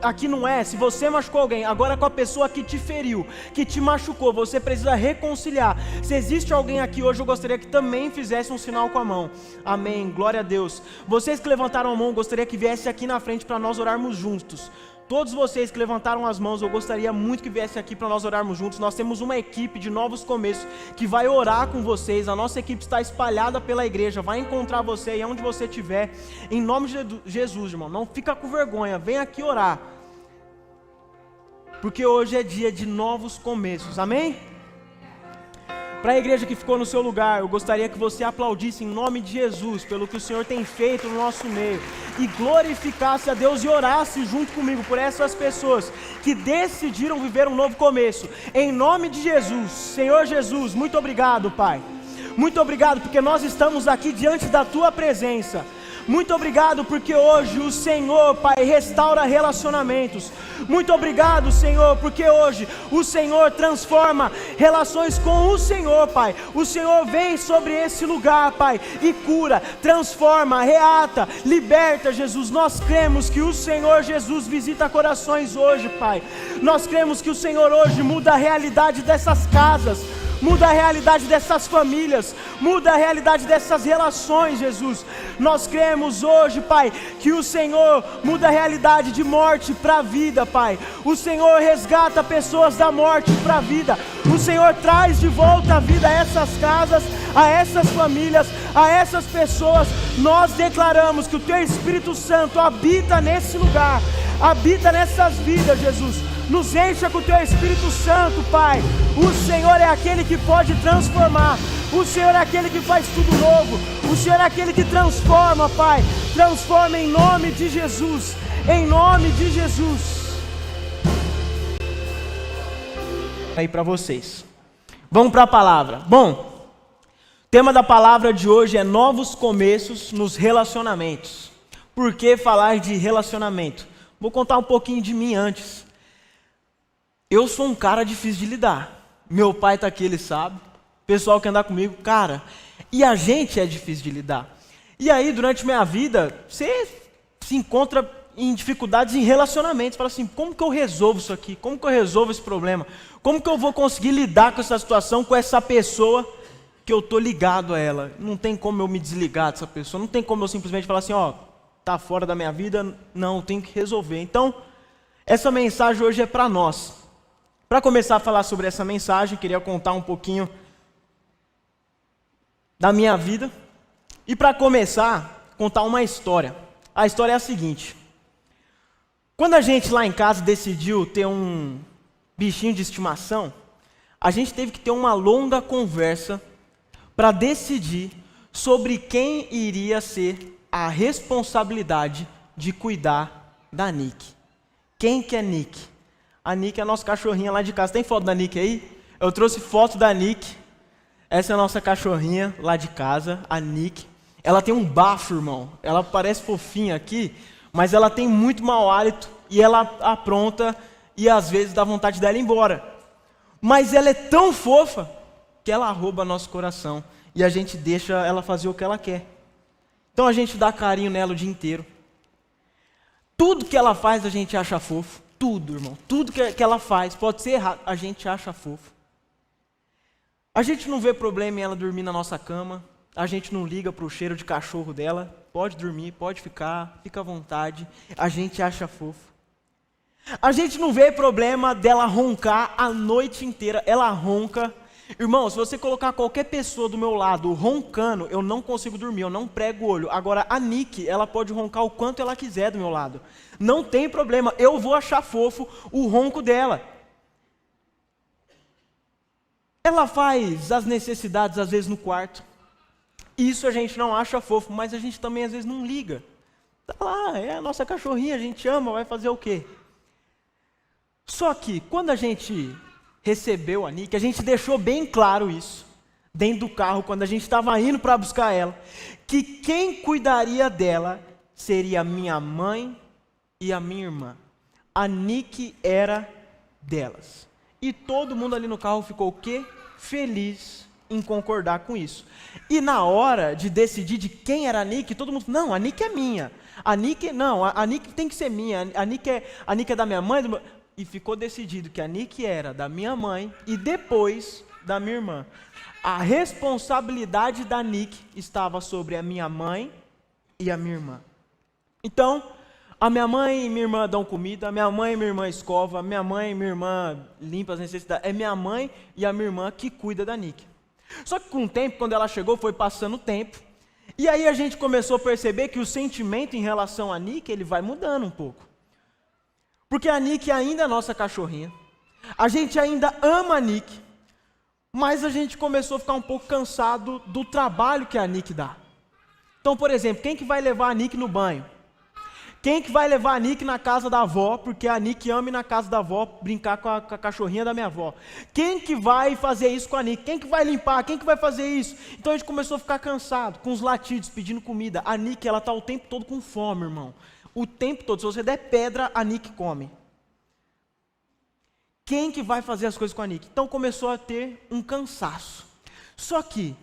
Speaker 1: aqui não é se você machucou alguém, agora com a pessoa que te feriu, que te machucou, você precisa reconciliar. Se existe alguém aqui hoje, eu gostaria que também fizesse um sinal com a mão. Amém, glória a Deus. Vocês que levantaram a mão, eu gostaria que viesse aqui na frente para nós orarmos juntos. Todos vocês que levantaram as mãos, eu gostaria muito que viesse aqui para nós orarmos juntos. Nós temos uma equipe de Novos Começos que vai orar com vocês. A nossa equipe está espalhada pela igreja, vai encontrar você aí onde você estiver. Em nome de Jesus, irmão, não fica com vergonha, vem aqui orar. Porque hoje é dia de novos começos, amém? Para a igreja que ficou no seu lugar, eu gostaria que você aplaudisse em nome de Jesus pelo que o Senhor tem feito no nosso meio, e glorificasse a Deus e orasse junto comigo por essas pessoas que decidiram viver um novo começo, em nome de Jesus. Senhor Jesus, muito obrigado, Pai, Muito obrigado porque nós estamos aqui diante da Tua presença. Muito obrigado porque hoje o Senhor, Pai, restaura relacionamentos. Muito obrigado, Senhor, porque hoje o Senhor transforma relações com o Senhor, Pai. O Senhor vem sobre esse lugar, Pai, e cura, transforma, reata, liberta, Jesus. Nós cremos que o Senhor Jesus visita corações hoje, Pai. Nós cremos que o Senhor hoje muda a realidade dessas casas, muda a realidade dessas famílias, muda a realidade dessas relações, Jesus. Nós cremos hoje, Pai, que o Senhor muda a realidade de morte para a vida, Pai. O Senhor resgata pessoas da morte para a vida. O Senhor traz de volta a vida a essas casas, a essas famílias, a essas pessoas. Nós declaramos que o Teu Espírito Santo habita nesse lugar, habita nessas vidas, Jesus. Nos encha com o Teu Espírito Santo, Pai. O Senhor é aquele que pode transformar. O Senhor é aquele que faz tudo novo. O Senhor é aquele que transforma, Pai. Transforma em nome de Jesus. Em nome de Jesus. Aí para vocês. Vamos para a palavra. Bom, o tema da palavra de hoje é novos começos nos relacionamentos. Por que falar de relacionamento? Vou contar um pouquinho de mim antes. Eu sou um cara difícil de lidar. Meu pai está aqui, ele sabe. O pessoal que anda comigo, cara. E a gente é difícil de lidar. E aí, durante minha vida, você se encontra em dificuldades em relacionamentos. Fala assim, como que eu resolvo isso aqui? Como que eu resolvo esse problema? Como que eu vou conseguir lidar com essa situação, com essa pessoa que eu estou ligado a ela? Não tem como eu me desligar dessa pessoa. Não tem como eu simplesmente falar assim, ó, tá fora da minha vida. Não, eu tenho que resolver. Então, essa mensagem hoje é para nós. Para começar a falar sobre essa mensagem, queria contar um pouquinho da minha vida. E para começar, contar uma história. A história é a seguinte. Quando a gente lá em casa decidiu ter um bichinho de estimação, a gente teve que ter uma longa conversa para decidir sobre quem iria ser a responsabilidade de cuidar da Nick. Quem que é Nick? A Nick é a nossa cachorrinha lá de casa. Tem foto da Nick aí? Eu trouxe foto da Nick. Essa é a nossa cachorrinha lá de casa, a Nick. Ela tem um bafo, irmão. Ela parece fofinha aqui, mas ela tem muito mau hálito e ela apronta e às vezes dá vontade dela ir embora. Mas ela é tão fofa que ela rouba nosso coração e a gente deixa ela fazer o que ela quer. Então a gente dá carinho nela o dia inteiro. Tudo que ela faz a gente acha fofo. Tudo, irmão. Tudo que ela faz, pode ser errado, a gente acha fofo. A gente não vê problema em ela dormir na nossa cama. A gente não liga para o cheiro de cachorro dela. Pode dormir, pode ficar, fica à vontade. A gente acha fofo. A gente não vê problema dela roncar a noite inteira. Ela ronca. Irmão, se você colocar qualquer pessoa do meu lado roncando, eu não consigo dormir, eu não prego o olho. Agora, a Nick, ela pode roncar o quanto ela quiser do meu lado. Não tem problema, eu vou achar fofo o ronco dela. Ela faz as necessidades, às vezes, no quarto. Isso a gente não acha fofo, mas a gente também, às vezes, não liga. Tá lá, é a nossa cachorrinha, a gente ama, vai fazer o quê? Só que, quando a gente recebeu a Nick, a gente deixou bem claro isso, dentro do carro, quando a gente estava indo para buscar ela, que quem cuidaria dela seria a minha mãe e a minha irmã. A Nick era delas. E todo mundo ali no carro ficou o quê? Feliz em concordar com isso. E na hora de decidir de quem era a Nick, todo mundo, não, a Nick é minha. A Nick, não, a Nick tem que ser minha. A Nick é da minha mãe, e ficou decidido que a Nick era da minha mãe e depois da minha irmã. A responsabilidade da Nick estava sobre a minha mãe e a minha irmã. Então, a minha mãe e minha irmã dão comida, a minha mãe e minha irmã escova, a minha mãe e minha irmã limpam as necessidades. É minha mãe e a minha irmã que cuida da Nick. Só que com o tempo, quando ela chegou, foi passando o tempo. E aí a gente começou a perceber que o sentimento em relação a Nick, ele vai mudando um pouco. Porque a Nick ainda é nossa cachorrinha. A gente ainda ama a Nick. Mas a gente começou a ficar um pouco cansado do trabalho que a Nick dá. Então, por exemplo, quem que vai levar a Nick no banho? Quem que vai levar a Nick na casa da avó, porque a Nick ama ir na casa da avó, brincar com a cachorrinha da minha avó? Quem que vai fazer isso com a Nick? Quem que vai limpar? Quem que vai fazer isso? Então a gente começou a ficar cansado, com os latidos, pedindo comida. A Nick, ela está o tempo todo com fome, irmão. O tempo todo. Se você der pedra, a Nick come. Quem que vai fazer as coisas com a Nick? Então começou a ter um cansaço. Só que,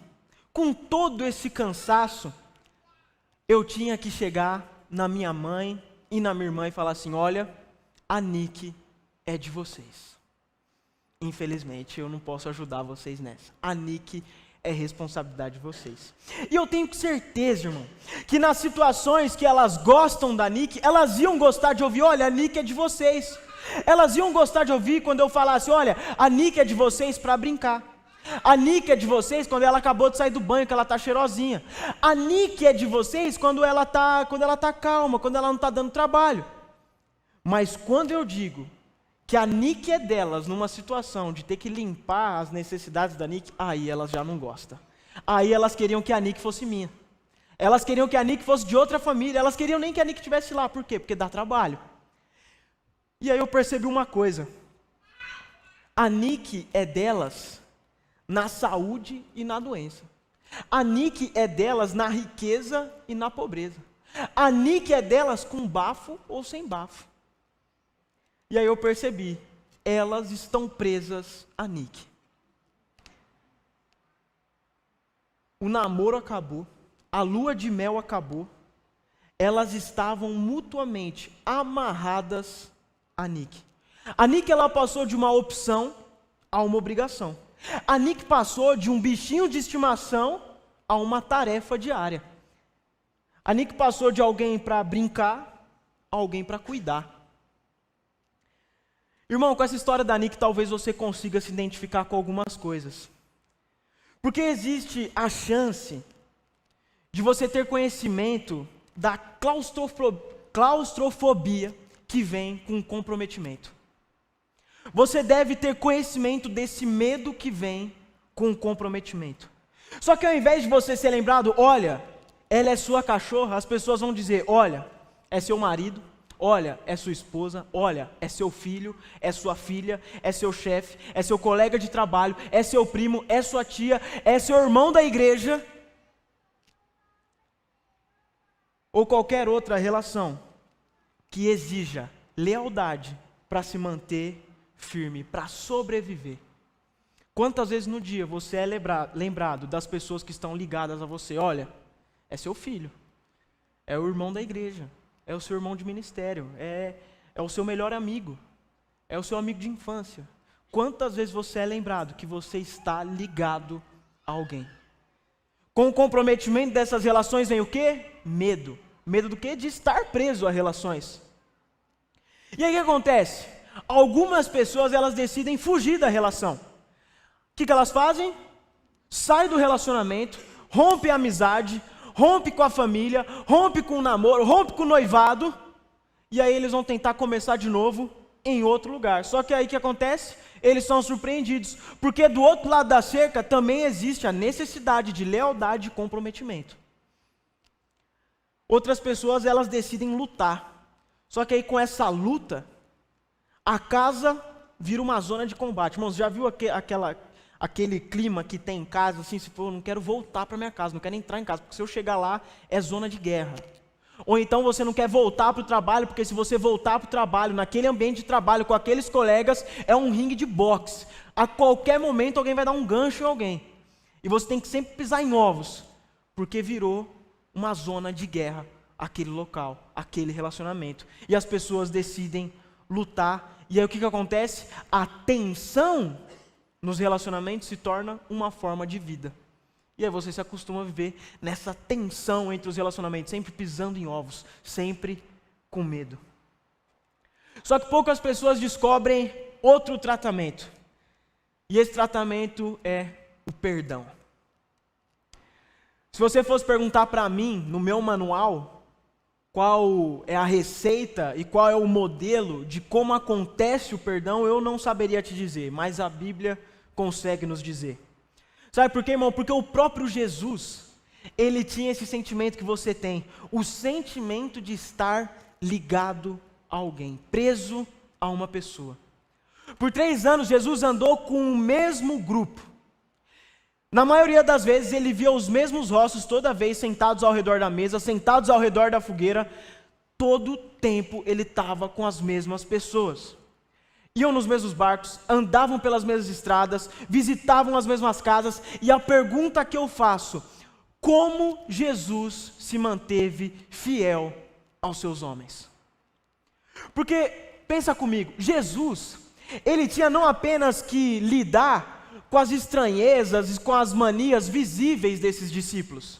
Speaker 1: com todo esse cansaço, eu tinha que chegar na minha mãe e na minha irmã e falar assim: olha, a Nick é de vocês. Infelizmente, eu não posso ajudar vocês nessa. A Nick é responsabilidade de vocês. E eu tenho certeza, irmão, que nas situações que elas gostam da Nick, elas iam gostar de ouvir: olha, a Nick é de vocês. Elas iam gostar de ouvir quando eu falasse: olha, a Nick é de vocês para brincar. A Nick é de vocês quando ela acabou de sair do banho, que ela está cheirosinha. A Nick é de vocês quando ela tá calma, quando ela não está dando trabalho. Mas quando eu digo que a Nick é delas numa situação de ter que limpar as necessidades da Nick, aí elas já não gostam. Aí elas queriam que a Nick fosse minha. Elas queriam que a Nick fosse de outra família. Elas queriam nem que a Nick estivesse lá. Por quê? Porque dá trabalho. E aí eu percebi uma coisa. A Nick é delas na saúde e na doença. A Nick é delas na riqueza e na pobreza. A Nick é delas com bafo ou sem bafo. E aí eu percebi, elas estão presas a Nick. O namoro acabou, a lua de mel acabou, elas estavam mutuamente amarradas a Nick. A Nick, ela passou de uma opção a uma obrigação. A Nick passou de um bichinho de estimação a uma tarefa diária. A Nick passou de alguém para brincar a alguém para cuidar. Irmão, com essa história da Nick, talvez você consiga se identificar com algumas coisas. Porque existe a chance de você ter conhecimento da claustrofobia que vem com o comprometimento. Você deve ter conhecimento desse medo que vem com o comprometimento. Só que ao invés de você ser lembrado: olha, ela é sua cachorra, as pessoas vão dizer: olha, é seu marido, olha, é sua esposa, olha, é seu filho, é sua filha, é seu chefe, é seu colega de trabalho, é seu primo, é sua tia, é seu irmão da igreja, ou qualquer outra relação que exija lealdade para se manter firme, para sobreviver. Quantas vezes no dia você é lembrado das pessoas que estão ligadas a você? Olha, é seu filho, é o irmão da igreja, é o seu irmão de ministério, é o seu melhor amigo, é o seu amigo de infância. Quantas vezes você é lembrado que você está ligado a alguém? Com o comprometimento dessas relações vem o quê? Medo. Medo do quê? De estar preso a relações. E aí o que acontece? Algumas pessoas, elas decidem fugir da relação. O que elas fazem? Sai do relacionamento, rompe a amizade, rompe com a família, rompe com o namoro, rompe com o noivado, e aí eles vão tentar começar de novo em outro lugar. Só que aí o que acontece? Eles são surpreendidos, porque do outro lado da cerca também existe a necessidade de lealdade e comprometimento. Outras pessoas, elas decidem lutar. Só que aí com essa luta, a casa vira uma zona de combate. Irmãos, já viu aquele clima que tem em casa, assim, se for, eu não quero voltar para minha casa, não quero entrar em casa, porque se eu chegar lá, é zona de guerra. Ou então você não quer voltar para o trabalho, porque se você voltar para o trabalho, naquele ambiente de trabalho, com aqueles colegas, é um ringue de boxe. A qualquer momento alguém vai dar um gancho em alguém. E você tem que sempre pisar em ovos, porque virou uma zona de guerra aquele local, aquele relacionamento. E as pessoas decidem lutar. E aí o que acontece? A tensão nos relacionamentos se torna uma forma de vida. E aí você se acostuma a viver nessa tensão entre os relacionamentos, sempre pisando em ovos, sempre com medo. Só que poucas pessoas descobrem outro tratamento. E esse tratamento é o perdão. Se você fosse perguntar para mim, no meu manual, qual é a receita e qual é o modelo de como acontece o perdão, eu não saberia te dizer, mas a Bíblia consegue nos dizer. Sabe por quê, irmão? Porque o próprio Jesus, ele tinha esse sentimento que você tem, o sentimento de estar ligado a alguém, preso a uma pessoa. Por 3 anos, Jesus andou com o mesmo grupo. Na maioria das vezes, ele via os mesmos rostos toda vez sentados ao redor da mesa, sentados ao redor da fogueira. Todo tempo ele estava com as mesmas pessoas. Iam nos mesmos barcos, andavam pelas mesmas estradas, visitavam as mesmas casas. E a pergunta que eu faço: como Jesus se manteve fiel aos seus homens? Porque, pensa comigo, Jesus, ele tinha não apenas que lidar com as estranhezas e com as manias visíveis desses discípulos.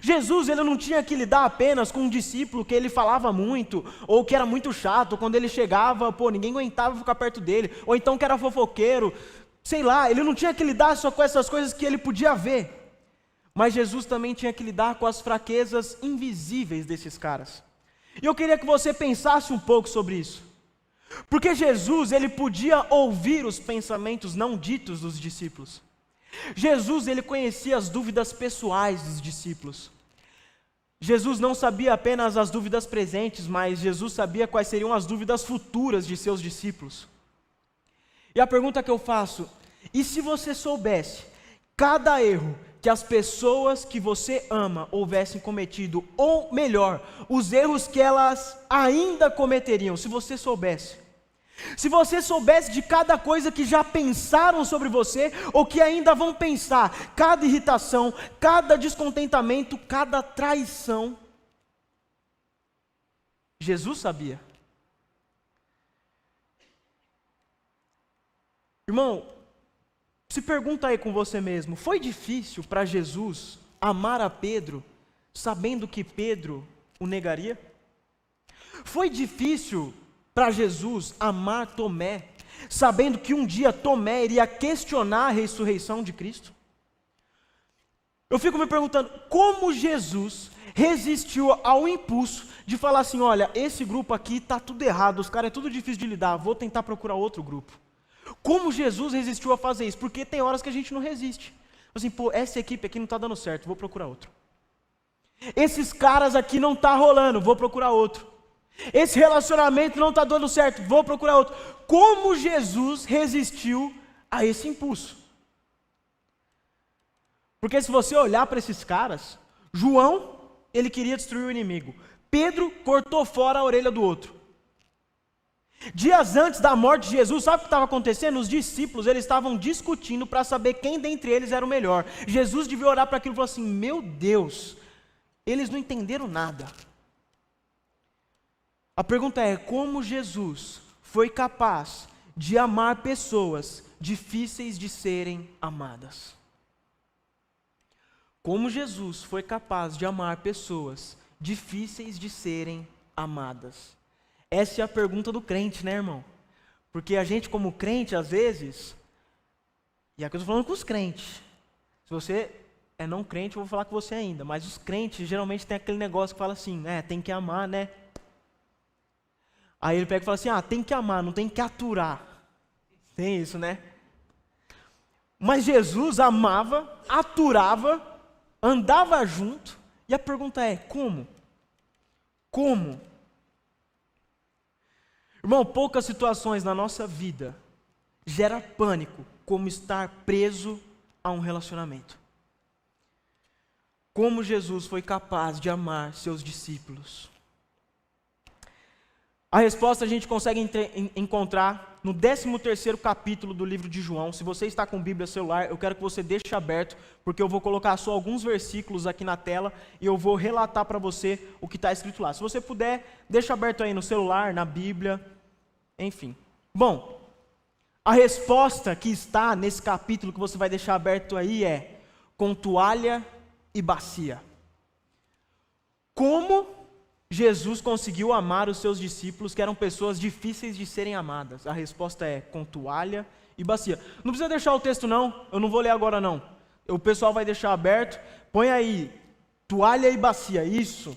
Speaker 1: Jesus, ele não tinha que lidar apenas com um discípulo que ele falava muito, ou que era muito chato, quando ele chegava, ninguém aguentava ficar perto dele, ou então que era fofoqueiro, sei lá, ele não tinha que lidar só com essas coisas que ele podia ver. Mas Jesus também tinha que lidar com as fraquezas invisíveis desses caras. E eu queria que você pensasse um pouco sobre isso. Porque Jesus, ele podia ouvir os pensamentos não ditos dos discípulos. Jesus, ele conhecia as dúvidas pessoais dos discípulos. Jesus não sabia apenas as dúvidas presentes, mas Jesus sabia quais seriam as dúvidas futuras de seus discípulos. E a pergunta que eu faço: e se você soubesse cada erro que as pessoas que você ama houvessem cometido, ou melhor, os erros que elas ainda cometeriam, se você soubesse? Se você soubesse de cada coisa que já pensaram sobre você, ou que ainda vão pensar, cada irritação, cada descontentamento, cada traição, Jesus sabia. Irmão, se pergunta aí com você mesmo: foi difícil para Jesus amar a Pedro, sabendo que Pedro o negaria? Foi difícil para Jesus amar Tomé, sabendo que um dia Tomé iria questionar a ressurreição de Cristo? Eu fico me perguntando, como Jesus resistiu ao impulso de falar assim: olha, esse grupo aqui está tudo errado, os caras é tudo difícil de lidar, vou tentar procurar outro grupo. Como Jesus resistiu a fazer isso? Porque tem horas que a gente não resiste. Assim, essa equipe aqui não está dando certo, vou procurar outro. Esses caras aqui não está rolando, vou procurar outro. Esse relacionamento não está dando certo, vou procurar outro. Como Jesus resistiu a esse impulso? Porque se você olhar para esses caras, João, ele queria destruir o inimigo. Pedro cortou fora a orelha do outro. Dias antes da morte de Jesus, sabe o que estava acontecendo? Os discípulos, eles estavam discutindo para saber quem dentre eles era o melhor. Jesus devia olhar para aquilo e falar assim: meu Deus, eles não entenderam nada. A pergunta é: como Jesus foi capaz de amar pessoas difíceis de serem amadas? Como Jesus foi capaz de amar pessoas difíceis de serem amadas? Essa é a pergunta do crente, né, irmão? Porque a gente, como crente, às vezes, e aqui eu estou falando com os crentes, se você é não crente, eu vou falar com você ainda, mas os crentes geralmente tem aquele negócio que fala assim: tem que amar, né? Aí ele pega e fala assim: tem que amar, não tem que aturar. Tem isso, né? Mas Jesus amava, aturava, andava junto, e a pergunta é: como? Como? Irmão, poucas situações na nossa vida gera pânico como estar preso a um relacionamento. Como Jesus foi capaz de amar seus discípulos? A resposta a gente consegue encontrar no 13º capítulo do livro de João. Se você está com Bíblia celular, eu quero que você deixe aberto, porque eu vou colocar só alguns versículos aqui na tela e eu vou relatar para você o que está escrito lá. Se você puder, deixa aberto aí no celular, na Bíblia, enfim. Bom, a resposta que está nesse capítulo que você vai deixar aberto aí é: com toalha e bacia. Como Jesus conseguiu amar os seus discípulos, que eram pessoas difíceis de serem amadas? A resposta é: com toalha e bacia. Não precisa deixar o texto não, eu não vou ler agora não. O pessoal vai deixar aberto, põe aí, toalha e bacia, isso.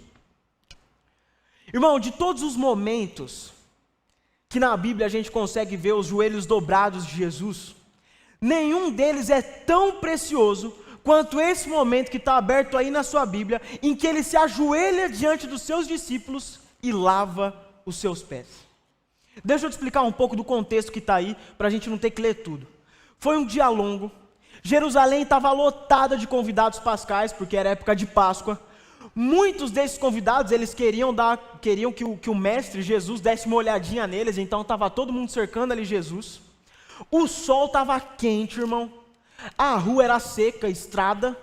Speaker 1: Irmão, de todos os momentos que na Bíblia a gente consegue ver os joelhos dobrados de Jesus, nenhum deles é tão precioso quanto esse momento que está aberto aí na sua Bíblia, em que ele se ajoelha diante dos seus discípulos e lava os seus pés. Deixa eu te explicar um pouco do contexto que está aí, para a gente não ter que ler tudo. Foi um dia longo, Jerusalém estava lotada de convidados pascais, porque era época de Páscoa. Muitos desses convidados, eles queriam que o mestre Jesus desse uma olhadinha neles, então estava todo mundo cercando ali Jesus. O sol estava quente, irmão. A rua era seca, estrada.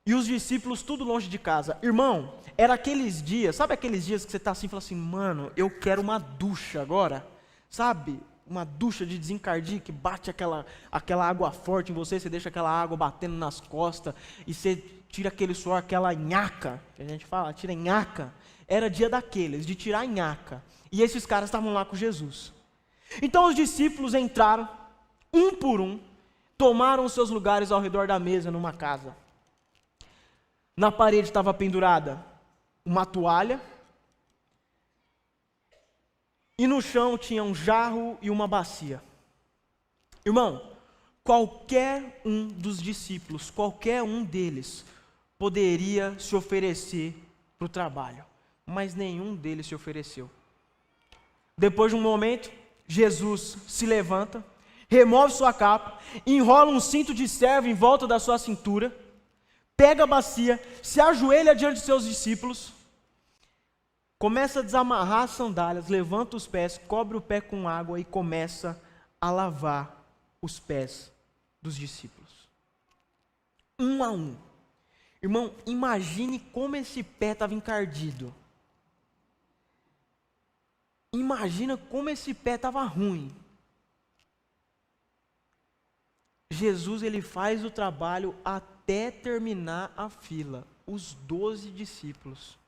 Speaker 1: E os discípulos tudo longe de casa. Irmão, era aqueles dias, sabe aqueles dias que você está assim e fala assim, mano, eu quero uma ducha agora, sabe? Uma ducha de desencardir que bate aquela água forte em você, você deixa aquela água batendo nas costas e você tira aquele suor, aquela nhaca, que a gente fala, tira nhaca. Era dia daqueles, de tirar nhaca. E esses caras estavam lá com Jesus. Então os discípulos entraram, um por um, tomaram os seus lugares ao redor da mesa numa casa. Na parede estava pendurada uma toalha, e no chão tinha um jarro e uma bacia. Irmão, qualquer um dos discípulos, qualquer um deles, poderia se oferecer para o trabalho, mas nenhum deles se ofereceu. Depois de um momento, Jesus se levanta, remove sua capa, enrola um cinto de servo em volta da sua cintura, pega a bacia, se ajoelha diante de seus discípulos, começa a desamarrar as sandálias, levanta os pés, cobre o pé com água e começa a lavar os pés dos discípulos. Um a um. Irmão, imagine como esse pé estava encardido. Imagina como esse pé estava ruim. Jesus, ele faz o trabalho até terminar a fila, os 12 discípulos.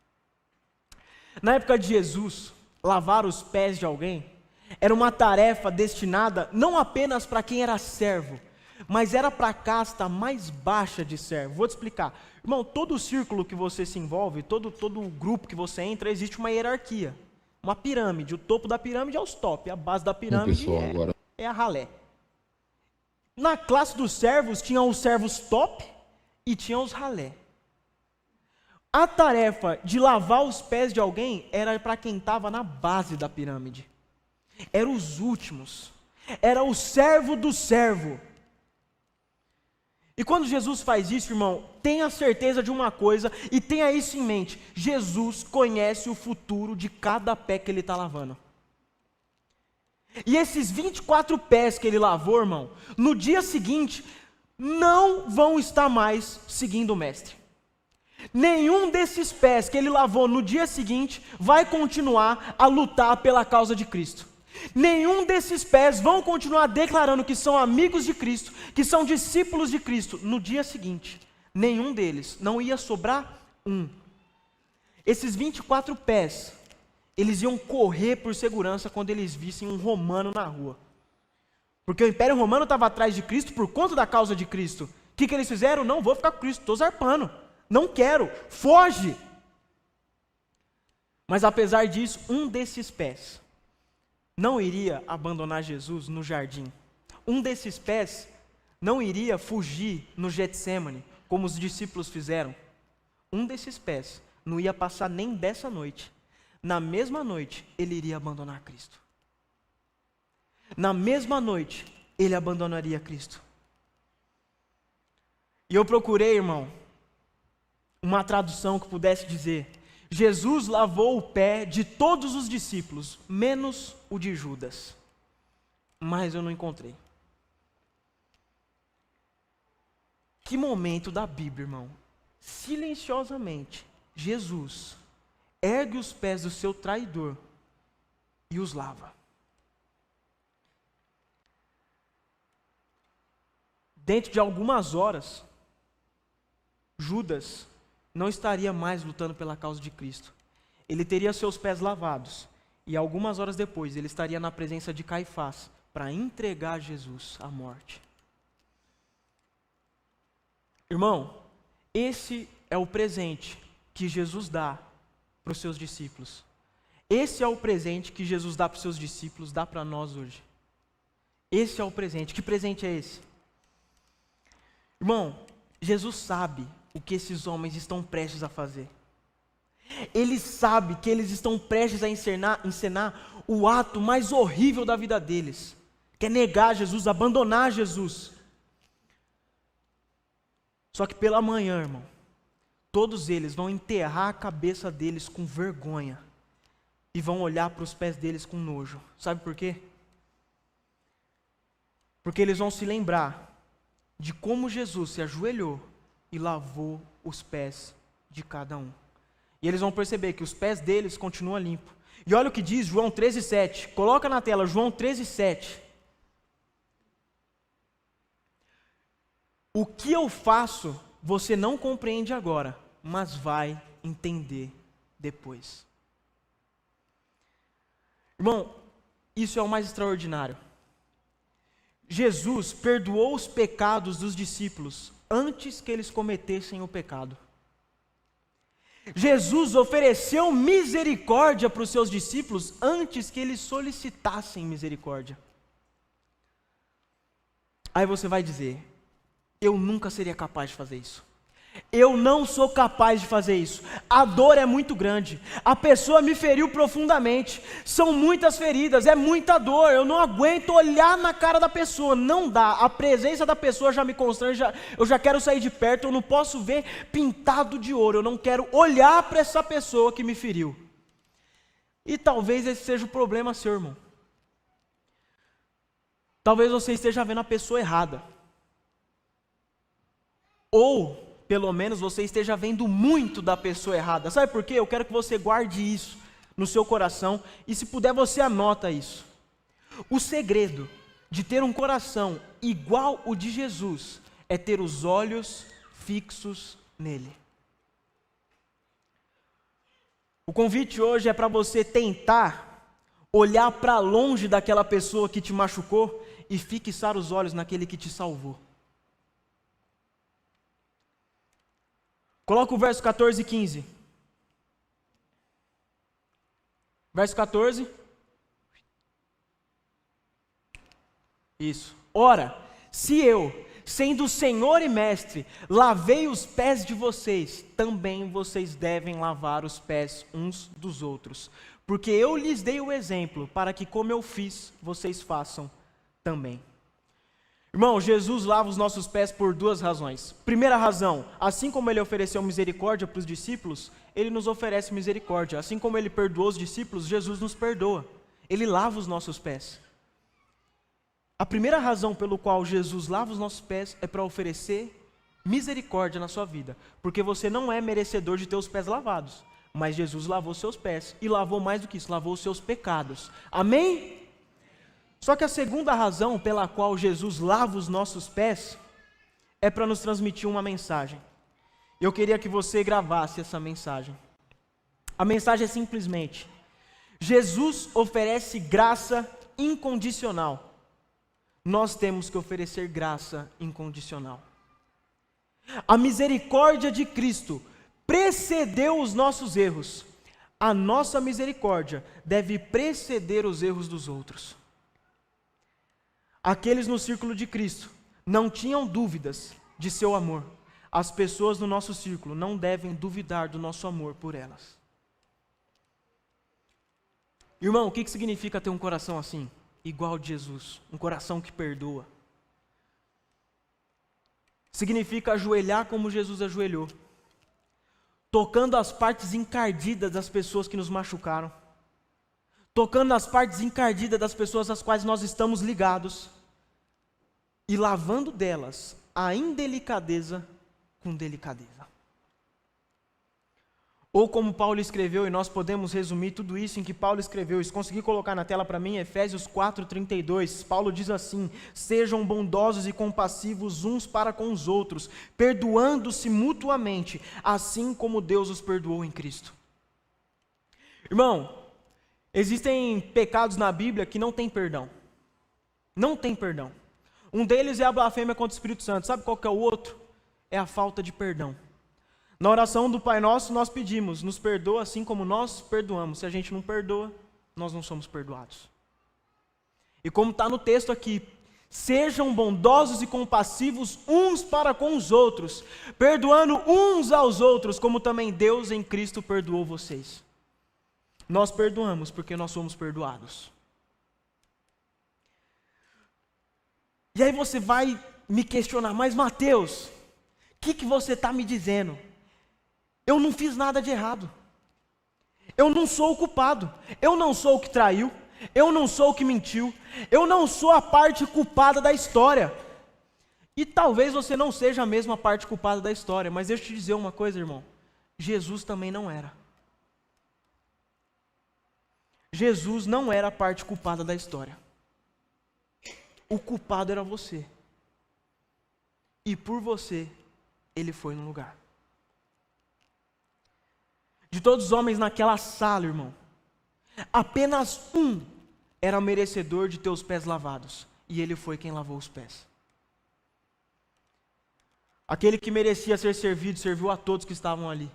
Speaker 1: Na época de Jesus, lavar os pés de alguém era uma tarefa destinada não apenas para quem era servo, mas era para a casta mais baixa de servo. Vou te explicar. Irmão, todo círculo que você se envolve, todo grupo que você entra, existe uma hierarquia, uma pirâmide. O topo da pirâmide é os top, a base da pirâmide é a ralé. Na classe dos servos, tinham os servos top e tinham os ralé. A tarefa de lavar os pés de alguém era para quem estava na base da pirâmide. Eram os últimos. Era o servo do servo. E quando Jesus faz isso, irmão, tenha certeza de uma coisa e tenha isso em mente. Jesus conhece o futuro de cada pé que ele está lavando. E esses 24 pés que ele lavou, irmão, no dia seguinte, não vão estar mais seguindo o mestre. Nenhum desses pés que ele lavou no dia seguinte vai continuar a lutar pela causa de Cristo. Nenhum desses pés vão continuar declarando que são amigos de Cristo, que são discípulos de Cristo no dia seguinte. Nenhum deles, não ia sobrar um. Esses 24 pés, eles iam correr por segurança quando eles vissem um romano na rua. Porque o Império Romano estava atrás de Cristo por conta da causa de Cristo. O que eles fizeram? Não vou ficar com Cristo, estou zarpando. Não quero, foge. Mas apesar disso, um desses pés não iria abandonar Jesus no jardim. Um desses pés não iria fugir no Getsêmani, como os discípulos fizeram. Um desses pés não ia passar nem dessa noite. Na mesma noite, ele iria abandonar Cristo. Na mesma noite, ele abandonaria Cristo. E eu procurei, irmão, uma tradução que pudesse dizer: Jesus lavou o pé de todos os discípulos, menos o de Judas. Mas eu não encontrei. Que momento da Bíblia, irmão. Silenciosamente, Jesus ergue os pés do seu traidor e os lava. Dentro de algumas horas, Judas não estaria mais lutando pela causa de Cristo. Ele teria seus pés lavados. E algumas horas depois, ele estaria na presença de Caifás para entregar Jesus à morte. Irmão, esse é o presente que Jesus dá para os seus discípulos. Esse é o presente que Jesus dá para os seus discípulos, dá para nós hoje. Esse é o presente. Que presente é esse? Irmão, Jesus sabe o que esses homens estão prestes a fazer. Ele sabe que eles estão prestes a encenar o ato mais horrível da vida deles, que é negar Jesus, abandonar Jesus. Só que pela manhã, irmão, todos eles vão enterrar a cabeça deles com vergonha e vão olhar para os pés deles com nojo. Sabe por quê? Porque eles vão se lembrar de como Jesus se ajoelhou e lavou os pés de cada um. E eles vão perceber que os pés deles continuam limpos. E olha o que diz João 13,7. Coloca na tela João 13,7. O que eu faço, você não compreende agora, mas vai entender depois. Irmão, isso é o mais extraordinário. Jesus perdoou os pecados dos discípulos antes que eles cometessem o pecado. Jesus ofereceu misericórdia para os seus discípulos antes que eles solicitassem misericórdia. Aí você vai dizer: eu nunca seria capaz de fazer isso. Eu não sou capaz de fazer isso. A dor é muito grande. A pessoa me feriu profundamente. São muitas feridas, é muita dor. Eu não aguento olhar na cara da pessoa. Não dá. A presença da pessoa já me constrange. Eu já quero sair de perto. Eu não posso ver pintado de ouro. Eu não quero olhar para essa pessoa que me feriu. E talvez esse seja o problema seu, irmão. Talvez você esteja vendo a pessoa errada. Ou pelo menos você esteja vendo muito da pessoa errada. Sabe por quê? Eu quero que você guarde isso no seu coração e, se puder, você anota isso. O segredo de ter um coração igual o de Jesus é ter os olhos fixos nele. O convite hoje é para você tentar olhar para longe daquela pessoa que te machucou e fixar os olhos naquele que te salvou. Coloca o verso 14 e 15. Verso 14. Isso. Ora, se eu, sendo Senhor e Mestre, lavei os pés de vocês, também vocês devem lavar os pés uns dos outros. Porque eu lhes dei o exemplo, para que, como eu fiz, vocês façam também. Irmão, Jesus lava os nossos pés por duas razões. Primeira razão, assim como ele ofereceu misericórdia para os discípulos, ele nos oferece misericórdia. Assim como ele perdoou os discípulos, Jesus nos perdoa. Ele lava os nossos pés. A primeira razão pelo qual Jesus lava os nossos pés é para oferecer misericórdia na sua vida. Porque você não é merecedor de ter os pés lavados. Mas Jesus lavou seus pés e lavou mais do que isso, lavou os seus pecados. Amém? Só que a segunda razão pela qual Jesus lava os nossos pés é para nos transmitir uma mensagem. Eu queria que você gravasse essa mensagem. A mensagem é simplesmente: Jesus oferece graça incondicional. Nós temos que oferecer graça incondicional. A misericórdia de Cristo precedeu os nossos erros. A nossa misericórdia deve preceder os erros dos outros. Aqueles no círculo de Cristo não tinham dúvidas de seu amor. As pessoas no nosso círculo não devem duvidar do nosso amor por elas. Irmão, o que significa ter um coração assim? Igual de Jesus, um coração que perdoa. Significa ajoelhar como Jesus ajoelhou, tocando as partes encardidas das pessoas que nos machucaram, tocando nas partes encardidas das pessoas às quais nós estamos ligados e lavando delas a indelicadeza com delicadeza. Ou como Paulo escreveu, e nós podemos resumir tudo isso em que Paulo escreveu, se conseguir colocar na tela para mim, Efésios 4:32, Paulo diz assim: sejam bondosos e compassivos uns para com os outros, perdoando-se mutuamente, assim como Deus os perdoou em Cristo. Irmão, existem pecados na Bíblia que não tem perdão. Não tem perdão. Um deles é a blasfêmia contra o Espírito Santo. Sabe qual que é o outro? É a falta de perdão. Na oração do Pai Nosso nós pedimos: nos perdoa assim como nós perdoamos. Se a gente não perdoa, nós não somos perdoados. E como está no texto aqui, Sejam bondosos e compassivos uns para com os outros, perdoando uns aos outros, como também Deus em Cristo perdoou vocês. Nós perdoamos porque nós somos perdoados. E aí você vai me questionar, mas Mateus, o que você está me dizendo? Eu não fiz nada de errado. Eu não sou o culpado. Eu não sou o que traiu. Eu não sou o que mentiu. Eu não sou a parte culpada da história. E talvez você não seja mesmo a parte culpada da história, mas deixa eu te dizer uma coisa, irmão. Jesus também não era. Jesus não era a parte culpada da história. O culpado era você. E por você, ele foi no lugar. De todos os homens naquela sala, irmão, apenas um era merecedor de ter os pés lavados. E ele foi quem lavou os pés. Aquele que merecia ser servido, serviu a todos que estavam ali.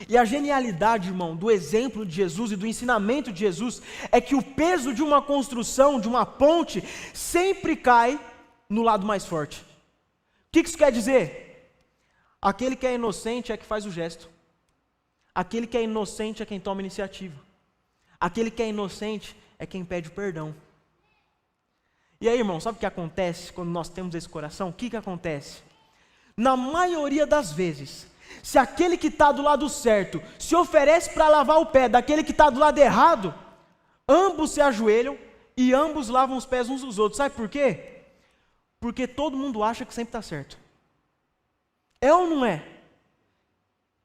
Speaker 1: E a genialidade, irmão, do exemplo de Jesus e do ensinamento de Jesus é que o peso de uma construção, de uma ponte, sempre cai no lado mais forte. O que isso quer dizer? Aquele que é inocente é que faz o gesto. Aquele que é inocente é quem toma iniciativa. Aquele que é inocente é quem pede o perdão. E aí, irmão, sabe o que acontece quando nós temos esse coração? O que acontece? Na maioria das vezes, se aquele que está do lado certo se oferece para lavar o pé daquele que está do lado errado, ambos se ajoelham e ambos lavam os pés uns dos outros. Sabe por quê? Porque todo mundo acha que sempre está certo. É ou não é?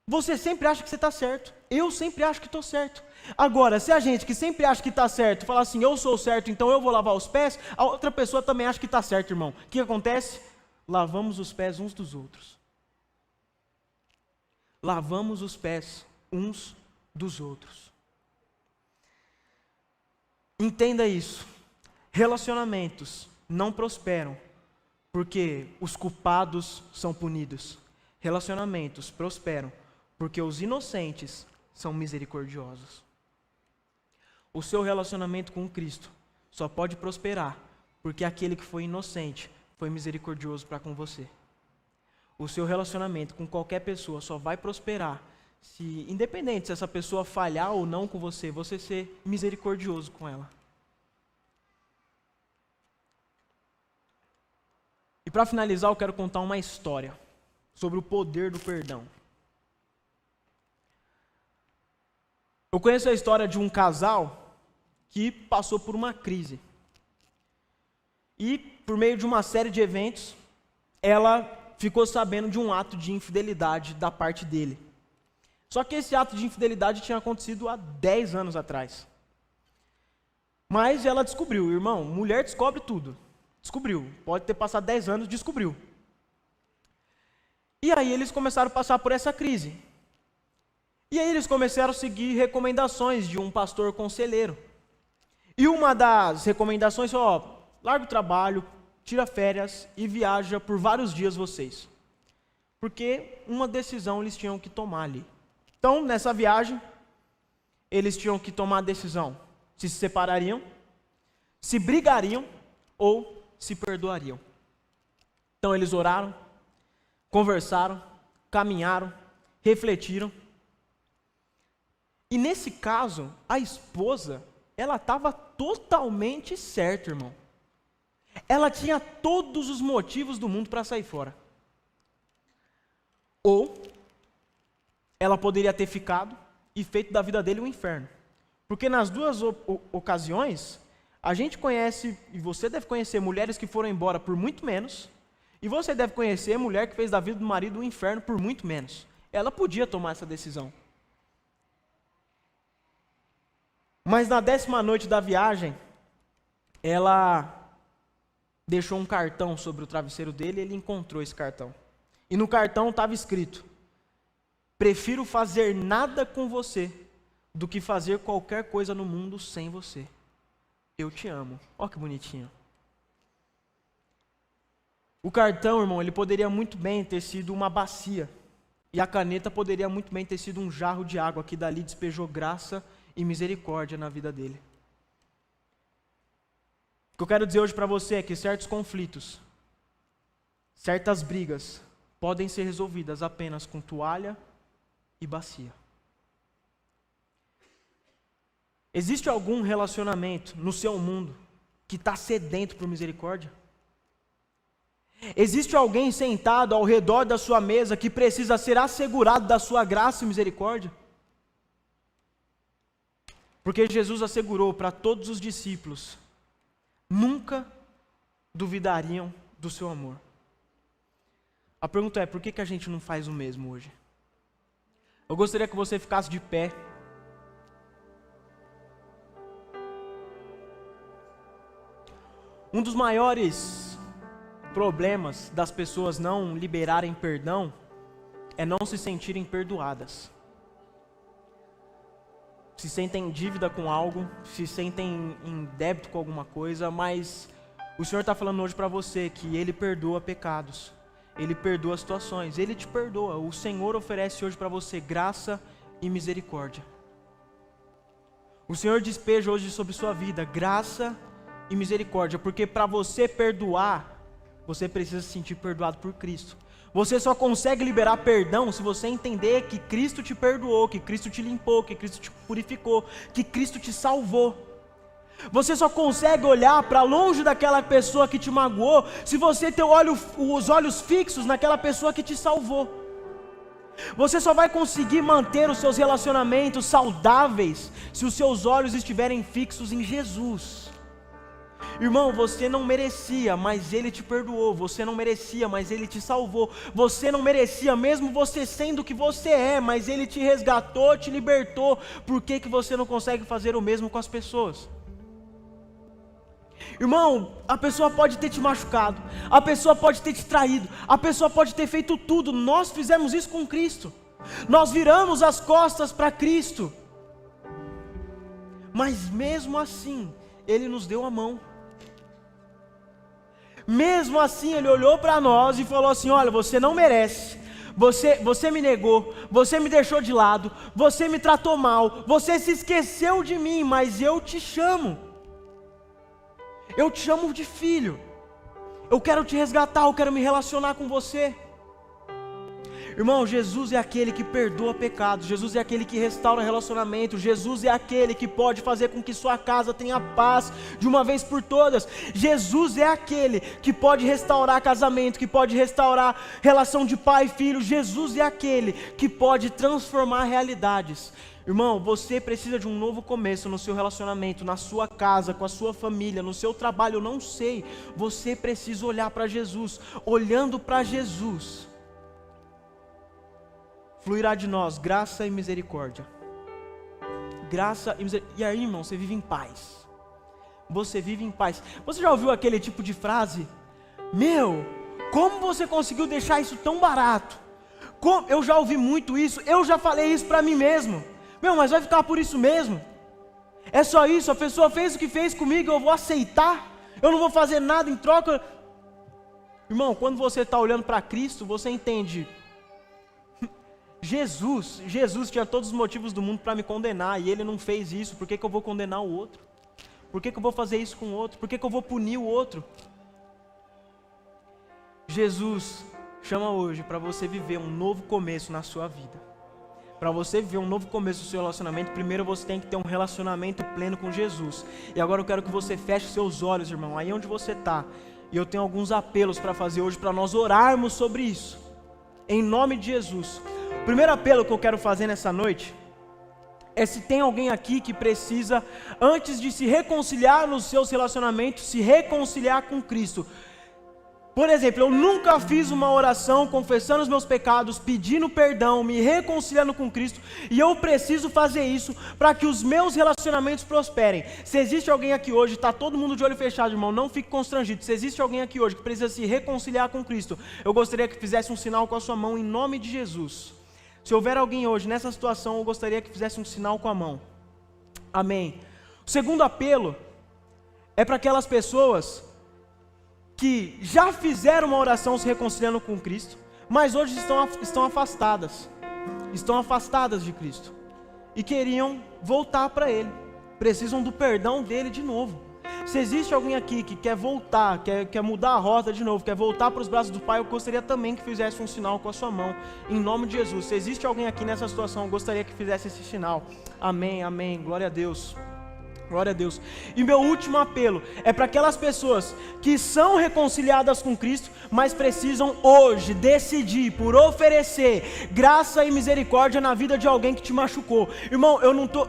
Speaker 1: Você sempre acha que você está certo. Eu sempre acho que estou certo. Agora, se a gente que sempre acha que está certo, falar assim, eu sou certo, então eu vou lavar os pés, a outra pessoa também acha que está certo, irmão. O que acontece? Lavamos os pés uns dos outros. Lavamos os pés uns dos outros. Entenda isso. Relacionamentos não prosperam porque os culpados são punidos. Relacionamentos prosperam porque os inocentes são misericordiosos. O seu relacionamento com Cristo só pode prosperar porque aquele que foi inocente foi misericordioso para com você. O seu relacionamento com qualquer pessoa só vai prosperar se, independente se essa pessoa falhar ou não com você, você ser misericordioso com ela. E para finalizar, eu quero contar uma história sobre o poder do perdão. Eu conheço a história de um casal que passou por uma crise. E, por meio de uma série de eventos, ela ficou sabendo de um ato de infidelidade da parte dele. Só que esse ato de infidelidade tinha acontecido há 10 anos atrás. Mas ela descobriu, irmão, mulher descobre tudo. Descobriu, pode ter passado 10 anos, descobriu. E aí eles começaram a passar por essa crise. E aí eles começaram a seguir recomendações de um pastor conselheiro. E uma das recomendações foi, larga o trabalho, tira férias e viaja por vários dias vocês. Porque uma decisão eles tinham que tomar ali. Então, nessa viagem, eles tinham que tomar a decisão se separariam, se brigariam ou se perdoariam. Então, eles oraram, conversaram, caminharam, refletiram. E nesse caso, a esposa, ela estava totalmente certa, irmão. Ela tinha todos os motivos do mundo para sair fora. Ou ela poderia ter ficado e feito da vida dele um inferno. Porque nas duas ocasiões, a gente conhece, e você deve conhecer, mulheres que foram embora por muito menos, e você deve conhecer mulher que fez da vida do marido um inferno por muito menos. Ela podia tomar essa decisão. Mas na 10ª noite da viagem, ela deixou um cartão sobre o travesseiro dele e ele encontrou esse cartão. E no cartão estava escrito: prefiro fazer nada com você do que fazer qualquer coisa no mundo sem você. Eu te amo. Olha que bonitinho. O cartão, irmão, ele poderia muito bem ter sido uma bacia. E a caneta poderia muito bem ter sido um jarro de água que dali despejou graça e misericórdia na vida dele. O que eu quero dizer hoje para você é que certos conflitos, certas brigas, podem ser resolvidas apenas com toalha e bacia. Existe algum relacionamento no seu mundo que está sedento por misericórdia? Existe alguém sentado ao redor da sua mesa que precisa ser assegurado da sua graça e misericórdia? Porque Jesus assegurou para todos os discípulos, nunca duvidariam do seu amor. A pergunta é, por que a gente não faz o mesmo hoje? Eu gostaria que você ficasse de pé. Um dos maiores problemas das pessoas não liberarem perdão é não se sentirem perdoadas. Se sentem em dívida com algo, se sentem em débito com alguma coisa, mas o Senhor está falando hoje para você que Ele perdoa pecados, Ele perdoa situações, Ele te perdoa. O Senhor oferece hoje para você graça e misericórdia. O Senhor despeja hoje sobre sua vida graça e misericórdia, porque para você perdoar, você precisa se sentir perdoado por Cristo. Você só consegue liberar perdão se você entender que Cristo te perdoou, que Cristo te limpou, que Cristo te purificou, que Cristo te salvou. Você só consegue olhar para longe daquela pessoa que te magoou se você ter os olhos fixos naquela pessoa que te salvou. Você só vai conseguir manter os seus relacionamentos saudáveis se os seus olhos estiverem fixos em Jesus. Irmão, você não merecia, mas Ele te perdoou. Você não merecia, mas Ele te salvou. Você não merecia, mesmo você sendo o que você é, mas Ele te resgatou, te libertou. Por que você não consegue fazer o mesmo com as pessoas? Irmão, a pessoa pode ter te machucado, a pessoa pode ter te traído, a pessoa pode ter feito tudo. Nós fizemos isso com Cristo. Nós viramos as costas para Cristo. Mas mesmo assim, Ele nos deu a mão. Mesmo assim, Ele olhou para nós e falou assim: olha, você não merece, você me negou, você me deixou de lado, você me tratou mal, você se esqueceu de mim, mas eu te chamo de filho, eu quero te resgatar, eu quero me relacionar com você. Irmão, Jesus é aquele que perdoa pecados, Jesus é aquele que restaura relacionamento, Jesus é aquele que pode fazer com que sua casa tenha paz de uma vez por todas. Jesus é aquele que pode restaurar casamento, que pode restaurar relação de pai e filho. Jesus é aquele que pode transformar realidades. Irmão, você precisa de um novo começo no seu relacionamento, na sua casa, com a sua família, no seu trabalho, eu não sei. Você precisa olhar para Jesus. Olhando para Jesus, fluirá de nós graça e misericórdia. Graça e misericórdia. E aí, irmão, você vive em paz. Você vive em paz. Você já ouviu aquele tipo de frase? Meu, como você conseguiu deixar isso tão barato? Eu já ouvi muito isso. Eu já falei isso para mim mesmo. Meu, mas vai ficar por isso mesmo? É só isso? A pessoa fez o que fez comigo, eu vou aceitar? Eu não vou fazer nada em troca? Irmão, quando você está olhando para Cristo, você entende. Jesus tinha todos os motivos do mundo para me condenar, e Ele não fez isso. Por que eu vou condenar o outro? Por que eu vou fazer isso com o outro? Por que eu vou punir o outro? Jesus chama hoje para você viver um novo começo na sua vida. Para você viver um novo começo do seu relacionamento, primeiro você tem que ter um relacionamento pleno com Jesus. E agora eu quero que você feche seus olhos, irmão, aí onde você está. E eu tenho alguns apelos para fazer hoje, para nós orarmos sobre isso, em nome de Jesus. O primeiro apelo que eu quero fazer nessa noite é se tem alguém aqui que precisa, antes de se reconciliar nos seus relacionamentos, se reconciliar com Cristo. Por exemplo, eu nunca fiz uma oração confessando os meus pecados, pedindo perdão, me reconciliando com Cristo, e eu preciso fazer isso para que os meus relacionamentos prosperem. Se existe alguém aqui hoje, está todo mundo de olho fechado, irmão, não fique constrangido. Se existe alguém aqui hoje que precisa se reconciliar com Cristo, eu gostaria que fizesse um sinal com a sua mão em nome de Jesus. Se houver alguém hoje nessa situação, eu gostaria que fizesse um sinal com a mão. Amém. O segundo apelo é para aquelas pessoas que já fizeram uma oração se reconciliando com Cristo, mas hoje estão afastadas de Cristo e queriam voltar para Ele, precisam do perdão dele de novo. Se existe alguém aqui que quer voltar, quer mudar a rota de novo, quer voltar para os braços do Pai, eu gostaria também que fizesse um sinal com a sua mão, em nome de Jesus. Se existe alguém aqui nessa situação, eu gostaria que fizesse esse sinal. Amém, amém, glória a Deus. Glória a Deus. E meu último apelo é para aquelas pessoas que são reconciliadas com Cristo, mas precisam hoje decidir por oferecer graça e misericórdia na vida de alguém que te machucou. Irmão,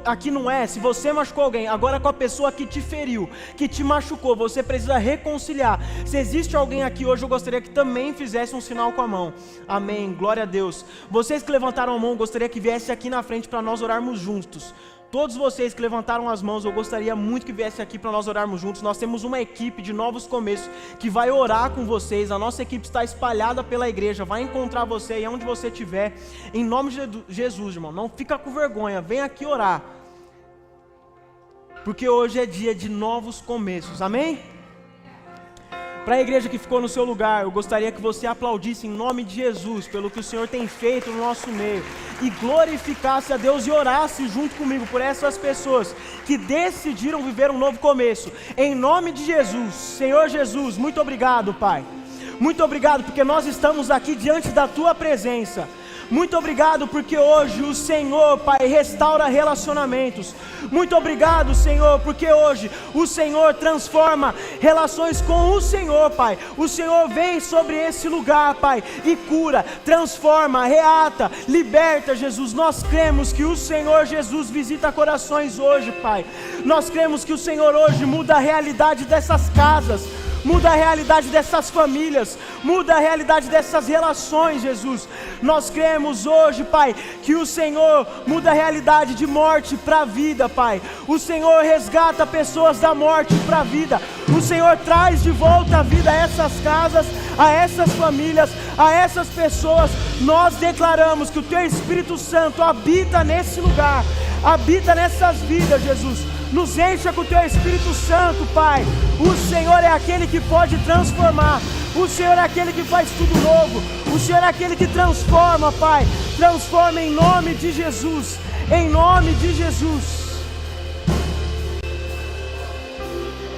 Speaker 1: aqui não é se você machucou alguém, agora com a pessoa que te feriu, que te machucou, você precisa reconciliar. Se existe alguém aqui hoje, eu gostaria que também fizesse um sinal com a mão. Amém, glória a Deus. Vocês que levantaram a mão, eu gostaria que viesse aqui na frente para nós orarmos juntos. Todos vocês que levantaram as mãos, eu gostaria muito que viesse aqui para nós orarmos juntos. Nós temos uma equipe de Novos Começos que vai orar com vocês. A nossa equipe está espalhada pela igreja, vai encontrar você aí onde você estiver. Em nome de Jesus, irmão, não fica com vergonha, vem aqui orar. Porque hoje é dia de novos começos, amém? Para a igreja que ficou no seu lugar, eu gostaria que você aplaudisse em nome de Jesus, pelo que o Senhor tem feito no nosso meio, e glorificasse a Deus e orasse junto comigo por essas pessoas que decidiram viver um novo começo, em nome de Jesus. Senhor Jesus, muito obrigado, Pai, muito obrigado porque nós estamos aqui diante da Tua presença. Muito obrigado porque hoje o Senhor, Pai, restaura relacionamentos. Muito obrigado, Senhor, porque hoje o Senhor transforma relações com o Senhor, Pai. O Senhor vem sobre esse lugar, Pai, e cura, transforma, reata, liberta, Jesus. Nós cremos que o Senhor Jesus visita corações hoje, Pai. Nós cremos que o Senhor hoje muda a realidade dessas casas, muda a realidade dessas famílias, muda a realidade dessas relações, Jesus. Nós cremos hoje, Pai, que o Senhor muda a realidade de morte para a vida, Pai. O Senhor resgata pessoas da morte para a vida. O Senhor traz de volta a vida a essas casas, a essas famílias, a essas pessoas. Nós declaramos que o Teu Espírito Santo habita nesse lugar, habita nessas vidas, Jesus. Nos encha com o Teu Espírito Santo, Pai. O Senhor é aquele que pode transformar. O Senhor é aquele que faz tudo novo. O Senhor é aquele que transforma, Pai. Transforma em nome de Jesus. Em nome de Jesus.